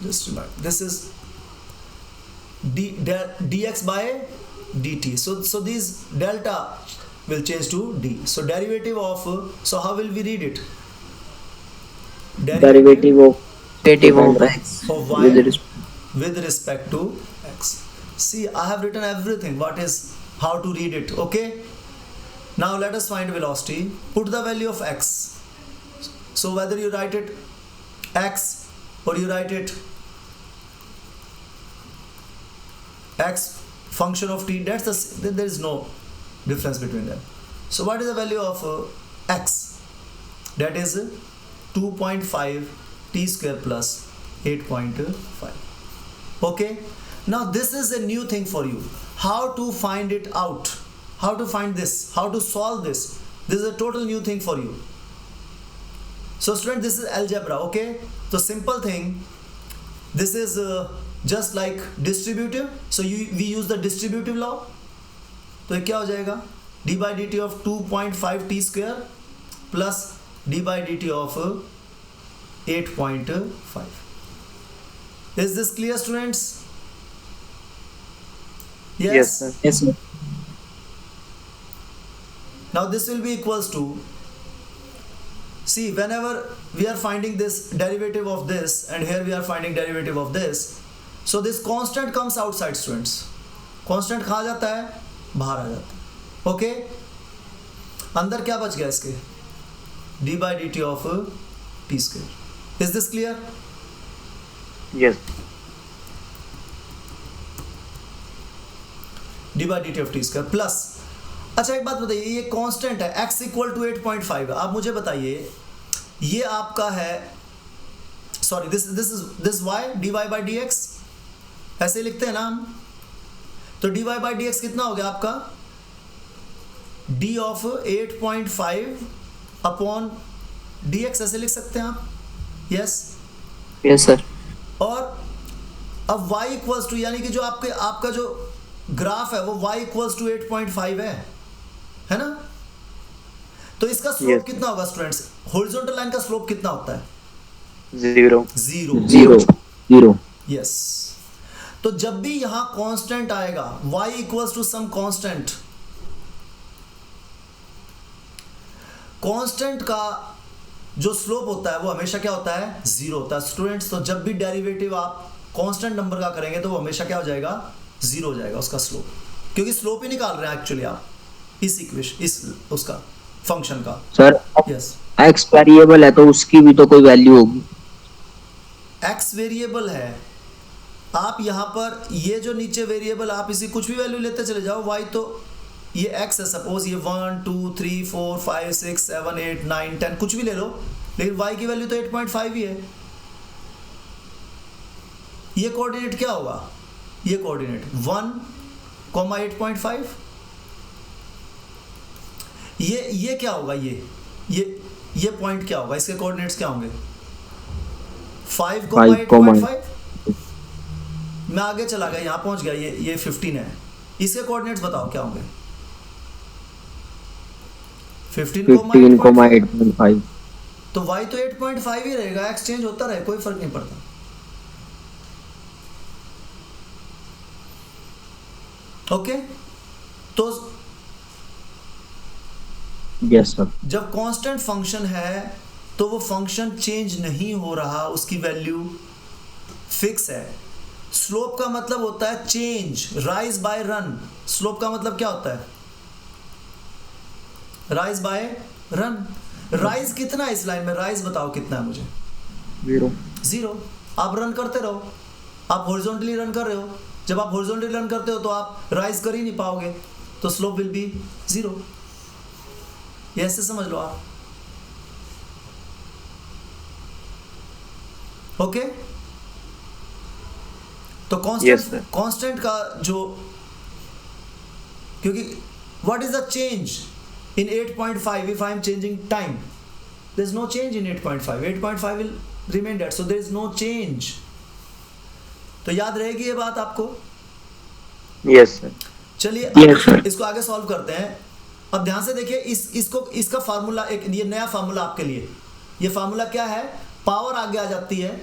just remember, this is dx by dt. So these delta will change to d. So derivative of, so how will we read it? Derivative of x of y with respect to x. See, I have written everything, what is, how to read it. Okay, now let us find velocity. Put the value of x. So whether you write it x or you write it x function of t, that's there is no difference between them. So what is the value of x? That is 2.5 t square plus 8.5. Okay, now this is a new thing for you, how to find it out, how to find this, how to solve this. This is a total new thing for you. So student, this is algebra. Okay, so simple thing, this is just like distributive. So we use the distributive law. तो ये क्या हो जाएगा? d by dt of 2.5 t square plus d by dt of 8.5. Is this clear, students? Yes, sir. yes sir. Now this will be equals to, see, whenever we are finding this derivative of this and here we are finding derivative of this, so this constant comes outside, students. Constant कहाँ जाता है? बाहर आ जाता है. Okay, अंदर क्या बच गया इसके? d by dt of t square. Is this clear? Yes. d by dt of t square plus, अच्छा एक बात बताइए, ये कांस्टेंट है x इक्वल टू 8.5 है. आप मुझे बताइए, ये आपका है, sorry, this y dy by dx, ऐसे लिखते हैं ना हम. तो dy by dx कितना हो गया आपका? d of 8.5 अपॉन dx, ऐसे लिख सकते हैं आप. यस yes sir और अब y इक्वल्स टू, यानी कि जो आपका जो ग्राफ है वो y इक्वल्स टू 8.5 है ना. तो इसका स्लोप Yes. कितना होगा स्टूडेंट्स? हॉरिजॉन्टल लाइन का स्लोप कितना होता है? 0. 0 यस. तो जब भी यहां कांस्टेंट आएगा, y equals to some constant, constant का जो स्लोप होता है वो हमेशा क्या होता है? 0 होता है स्टूडेंट्स. तो जब भी डेरिवेटिव आप कांस्टेंट नंबर का करेंगे तो वो हमेशा क्या हो जाएगा? 0 हो जाएगा उसका स्लोप, क्योंकि स्लोप ही निकाल रहे हैं एक्चुअली आप इस इक्वेशन, इस उसका फंक्शन का. सर. यस, x वेरिएबल है तो उसकी भी तो कोई वैल्यू होगी. x वेरिएबल है, आप यहाँ पर ये जो नीचे वेरिएबल, आप इसी कुछ भी वैल्यू लेते चले जाओ. y तो ये x है, सपोज ये 1 2 3 4 5 6 7 8 9 10 कुछ भी ले लो, लेकिन y की वैल्यू तो 8.5 ही है. ये कोऑर्डिनेट क्या होगा? ये कोऑर्डिनेट 1 कॉमा 8.5, ये क्या होगा, ये पॉइंट क्या होगा, इसके कोऑर्डिनेट्स क्या होंगे, 5 कॉमा 8.5। मैं आगे चला गया, यहाँ पहुंच गया, ये 15 है, इसके कोऑर्डिनेट्स बताओ क्या होंगे, 15 कॉमा 8.5। तो y तो 8.5 ही रहेगा, एक्सचेंज होता रहे, कोई फर्क नहीं पड़ता। ओके, तो यस सर। जब कांस्टेंट फंक्शन है तो वो फंक्शन चेंज नहीं हो रहा, उसकी वैल्यू फिक्स है। स्लोप का मतलब होता है change, rise by run. Slope का मतलब क्या होता है, राइज बाय रन। राइज कितना है इस लाइन में, राइज बताओ कितना है मुझे, 0। आप रन करते रहो, आप हॉरिजॉन्टली रन कर रहे हो, जब आप हॉरिजॉन्टली रन करते हो तो आप राइज कर ही नहीं पाओगे, तो स्लोप विल बी 0। ये ऐसे समझ लो आप। ओके, तो कांस्टेंट का जो, क्योंकि what is the change in 8.5 if I am changing time, there is no change in 8.5. 8.5 will remain that, so there is no change. तो याद रहेगी ये बात आपको? Yes sir. चलिए Yes, sir. इसको आगे सॉल्व करते हैं। अब ध्यान से देखिए, इसका फार्मूला, एक ये नया फार्मूला आपके लिए। ये फार्मूला क्या है, पावर आगे आ जाती है।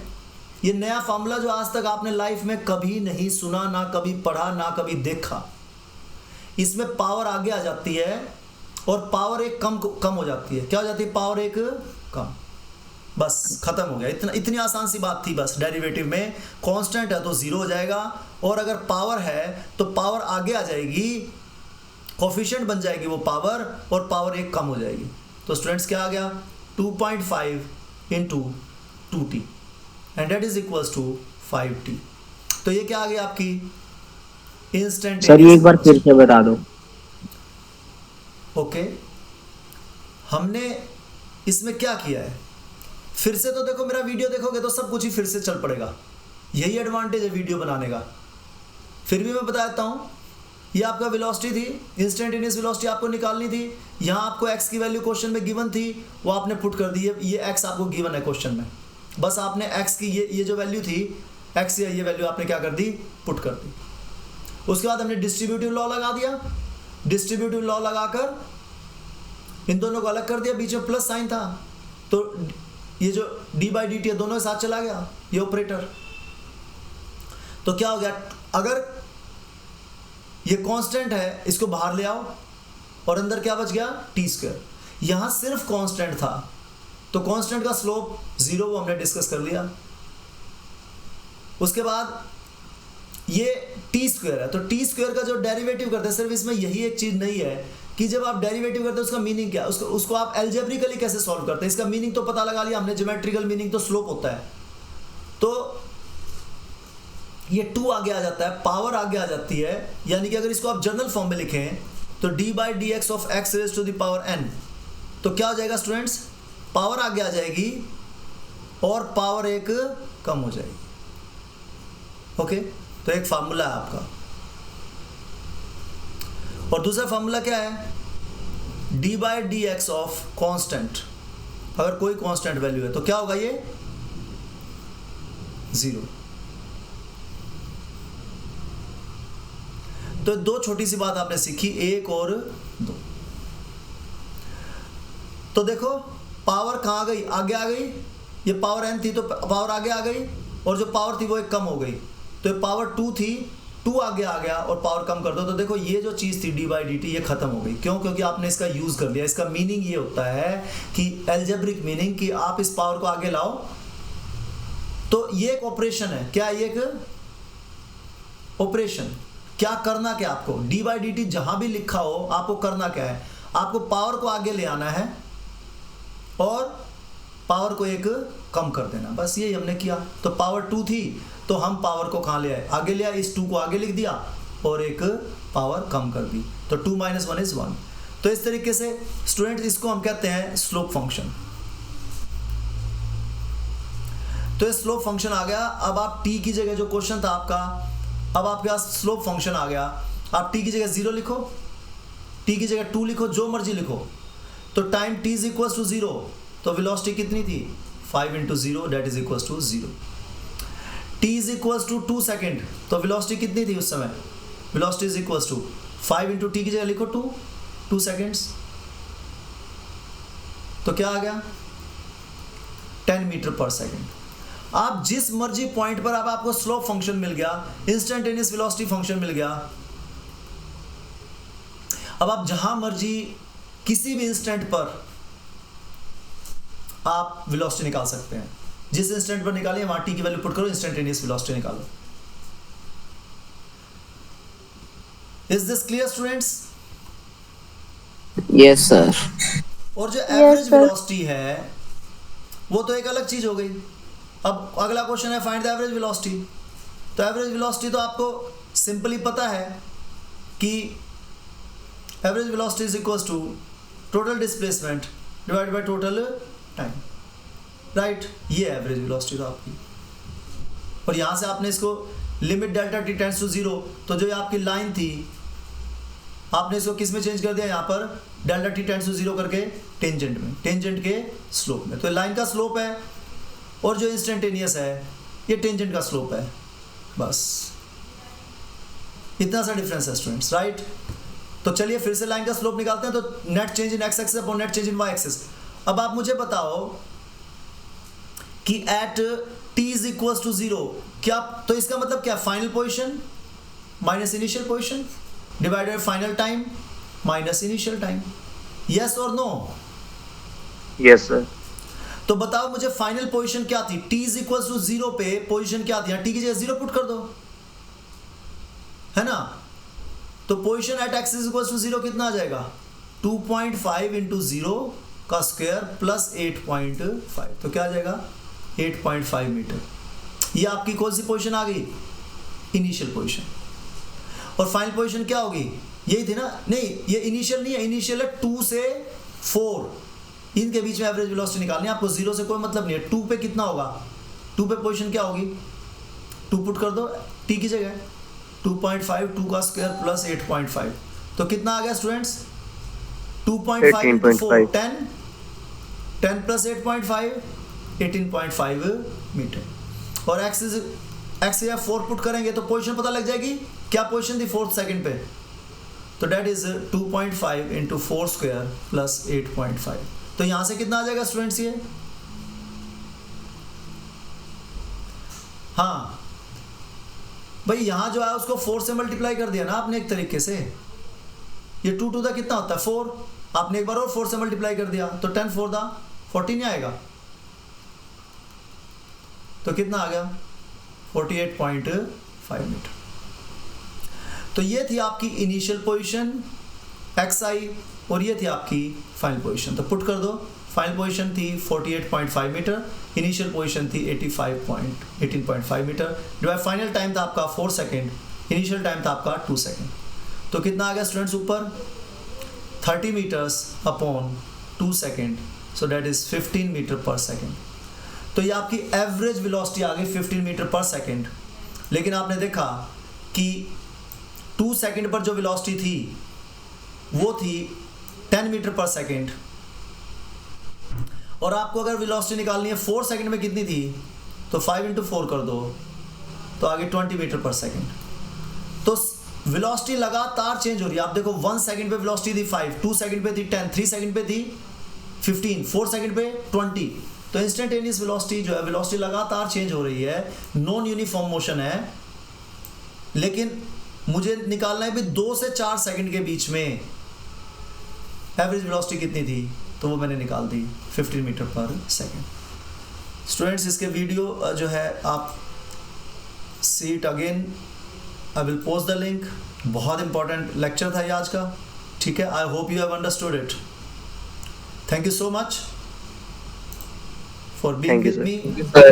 ये नया फार्मूला जो आज तक आपने लाइफ में कभी नहीं सुना, ना कभी पढ़ा, ना कभी देखा। इसमें पावर आगे आ जाती है और पावर एक कम हो जाती है। क्या हो जाती है, पावर एक कम, बस खत्म हो गया। इतनी आसान सी बात थी बस। डेरिवेटिव में कांस्टेंट है तो 0 हो जाएगा, और अगर पावर है तो पावर आगे आ जाएगी, कोफिशिएंट बन जाएगी वो पावर, और पावर एक कम हो जाएगी। तो स्टूडेंट्स क्या आ गया, 2.5 into 2t and that is equals to 5t। तो ये क्या आ गई आपकी इंस्टेंट। सर ये एक बार फिर से बता दो। ओके, हमने इसमें क्या किया है, फिर से तो देखो, मेरा वीडियो देखोगे तो सब कुछ ही फिर से चल पड़ेगा। यही एडवांटेज है वीडियो बनाने का। फिर भी मैं बता देता हूँ, ये आपका वेलोसिटी थी, इंस्टेंटेनियस वेलोसिटी आपको निकालनी थी। यहाँ आपको x की वैल्यू क्वेश्चन में गिवन थी, वो आपने पुट कर दी है। ये x आपको गिवन है क्वेश्चन में, बस आपने x की ये जो वैल्यू थी, x या ये वैल्यू आपने क्या कर दी, पुट कर दी। उसके बाद हमने डिस्ट्रीब्यूटिव लॉ लगा दिया। डिस्ट्रीब्यूटिव लॉ लगाकर इन दोनों को अलग कर दिया, बीच में प्लस साइन था, तो ये जो d/dt है दोनों के साथ चला गया, ये ऑपरेटर। तो क्या हो गया, अगर ये कांस्टेंट है, इसको बाहर ले आओ, और अंदर क्या बच गया, t²। यहां सिर्फ कांस्टेंट था, तो कांस्टेंट का स्लोप 0, वो हमने डिस्कस कर लिया। उसके बाद ये t² है, तो t² का जो डेरिवेटिव करते हैं, सिर्फ इसमें यही एक चीज नहीं है कि जब आप डेरिवेटिव करते हैं उसका मीनिंग क्या है, उसको आप एल्जेब्रिकली कैसे सॉल्व करते हैं, इसका मीनिंग तो पता लगा लिया हमने। ज्योमेट्रिकल मीनिंग तो स्लोप होता है, तो ये 2 आगे आ जाता है, पावर आगे आ जाती है। यानी कि अगर इसको आप जनरल फॉर्म में लिखें तो d/dx of x raise to the power n, तो क्या हो जाएगा स्टूडेंट्स, पावर आगे आ जाएगी और पावर एक कम हो जाएगी। ओके, तो एक फार्मूला है आपका। और दूसरा फार्मूला क्या है, d/dx ऑफ कांस्टेंट। अगर कोई कांस्टेंट वैल्यू है तो क्या होगा, ये 0। तो 2 छोटी सी बात आपने सीखी, 1 और 2। तो देखो पावर कहां गई, आगे आ गई। ये पावर n थी तो पावर आगे आ गई, और जो पावर थी वो एक कम हो गई। तो ये पावर 2 थी, 2 आगे आ गया और पावर कम कर दो, तो देखो ये जो चीज़ थी d/dt ये खत्म हो गई। क्यों, क्योंकि आपने इसका यूज़ कर लिया। इसका मीनिंग ये होता है कि एल्जेब्रिक मीनिंग, कि आप इस पावर को आगे लाओ, तो ये एक ऑपरेशन है। क्या, ये एक ऑपरेशन। क्या करना, क्या आपको d/dt जहां भी लिखा हो आपको करना क्या है, आपको पावर को आगे ले आना है और पावर को एक कम कर देना, बस यही हमने किया। तो पावर 2 थी तो हम पावर को कहाँ ले आए, आगे ले आए, इस 2 को आगे लिख दिया और एक पावर कम कर दी, तो 2 - 1 = 1। तो इस तरीके से स्टूडेंट इसको हम कहते हैं स्लोप फंक्शन। तो ये स्लोप फंक्शन आ गया। अब आप t की जगह, जो क्वेश्चन था आपका, अब आपके पास स्लोप फंक्शन आ गया। आप t की जगह 0 लिखो, t की जगह 2 लिखो, जो मर्जी लिखो, तो time t is equal to 0, तो वेलोसिटी कितनी थी 5 into 0 that is equal to 0। t is equal to 2 second, तो वेलोसिटी कितनी थी उस समय, velocity is equal to 5 into T की जगह लिखो 2 सेकेंड्स, तो क्या आ गया 10 मीटर पर सेकेंड। आप जिस मर्जी पॉइंट पर अब आपको स्लोप फंक्शन मिल गया, इंस्टेंटेनियस वेलोसिटी फंक्शन मिल गया, अब आप जहां मर्जी किसी भी इंस्टेंट पर आप वेलोसिटी निकाल सकते हैं, जिस इंस्टेंट पर निकालिए वहां टी की वैल्यू पुट करो, इंस्टेंटेनियस वेलोसिटी निकालो। Is this clear students? Yes, sir. और जो एवरेज वेलोसिटी है वो तो एक अलग चीज हो गई। अब अगला क्वेश्चन है फाइंड द एवरेज वेलोसिटी। तो एवरेज वेलोसिटी तो आपको सिंपली पता है कि average velocity is equal to total displacement divide by total time, right? ये एवरेज वेलोसिटी तो आपकी। और यहां से आपने इसको limit delta T tends to 0, तो जो ये आपकी लाइन थी आपने इसको किस में चेंज कर दिया, यहाँ पर डेल्टा टी टेंड्स टू 0 करके टेंजेंट में, टेंजेंट के स्लोप में। तो लाइन का स्लोप है और जो इंस्टेंटेनियस है ये टेंजेंट का स्लोप है, बस इतना सा डिफरेंस है स्टूडेंट्स, राइट? तो चलिए फिर से लाइन का स्लोप निकालते हैं। तो net change in x axis upon net change in y axis. अब आप मुझे बताओ कि at t is equal to 0 क्या, तो इसका मतलब क्या, final position minus initial position divided final time minus initial time, yes और नो? Yes, sir. तो बताओ मुझे फाइनल पोजीशन क्या थी, t इज इक्वल टू 0 पे पोजीशन क्या थी, t की जगह 0 पुट कर दो, है ना? तो position at x is equal to 0 कितना आ जाएगा 2.5 इंटू 0 का स्क्वायर प्लस 8.5, तो क्या आ जाएगा 8.5 मीटर। ये आपकी कौन सी पोजीशन आ गई, इनिशियल पोजीशन। और फाइनल पोजीशन क्या होगी, यही थी ना? नहीं, ये इनिशियल नहीं है, इनिशियल है 2 से 4, इनके बीच में एवरेज वेलोसिटी निकालनी है आपको, 0 से कोई मतलब नहीं है। 2 पे कितना होगा, 2 पे पोजीशन क्या होगी, 2 पुट कर दो t की जगह, 2.5 2 का स्क्वायर प्लस 8.5, तो कितना आ गया स्टूडेंट्स 2.5 into 4 10, 10 प्लस 8.5 18.5 मीटर। और x या 4 पुट करेंगे तो पोजीशन पता लग जाएगी, क्या पोजीशन थी 4th सेकंड पे, तो that is 2.5 into 4 square plus 8.5। तो यहां से कितना आ जाएगा स्टूडेंट्स ये, हाँ भाई यहां जो है उसको 4 से मल्टीप्लाई कर दिया ना आपने एक तरीके से, ये 2 टू द कितना होता है 4, आपने एक बार और 4 से मल्टीप्लाई कर दिया तो 10 4 द 14 आएगा, तो कितना आ गया 48.5 मीटर। तो ये थी आपकी इनिशियल पोजीशन xi और ये थी आपकी फाइनल पोजीशन। तो पुट कर दो, फाइनल पोजीशन थी 48.5 मीटर, इनिशियल पोजीशन थी 18.5 मीटर, डिवाइड फाइनल टाइम था आपका 4 सेकेंड, इनिशियल टाइम था आपका 2 सेकेंड। तो कितना आ गया स्टूडेंट्स ऊपर 30 meters upon 2 second, so that is 15 meter per second. तो ये आपकी एवरेज वेलोसिटी आ गई 15 मीटर पर सेकेंड। लेकिन आपने देखा कि 2 सेकेंड पर जो वेलोसिटी थी वो थी 10 मीटर पर सेकेंड, और आपको अगर वेलोसिटी निकालनी है 4 सेकेंड में कितनी थी, तो 5 इंटू 4 कर दो तो आगे 20 मीटर पर सेकेंड। तो वेलोसिटी लगातार चेंज हो रही है। आप देखो 1 सेकेंड पे वेलोसिटी थी 5, 2 सेकेंड पे थी 10, 3 सेकेंड पे थी 15, 4 सेकेंड पे 20। तो इंस्टेंटेनियस वेलोसिटी जो है, वेलोसिटी लगातार चेंज हो रही है, नॉन यूनिफॉर्म मोशन है, लेकिन मुझे निकालना है भी 2 से 4 सेकंड के बीच में एवरेज वेलोसिटी कितनी थी, तो वो मैंने निकाल दी 15 मीटर पर सेकंड। स्टूडेंट्स इसके वीडियो जो है आप see it again, I will post the link. बहुत इंपॉर्टेंट लेक्चर था ये आज का, ठीक है? I hope you have understood it. Thank you so much for being with me. Sir.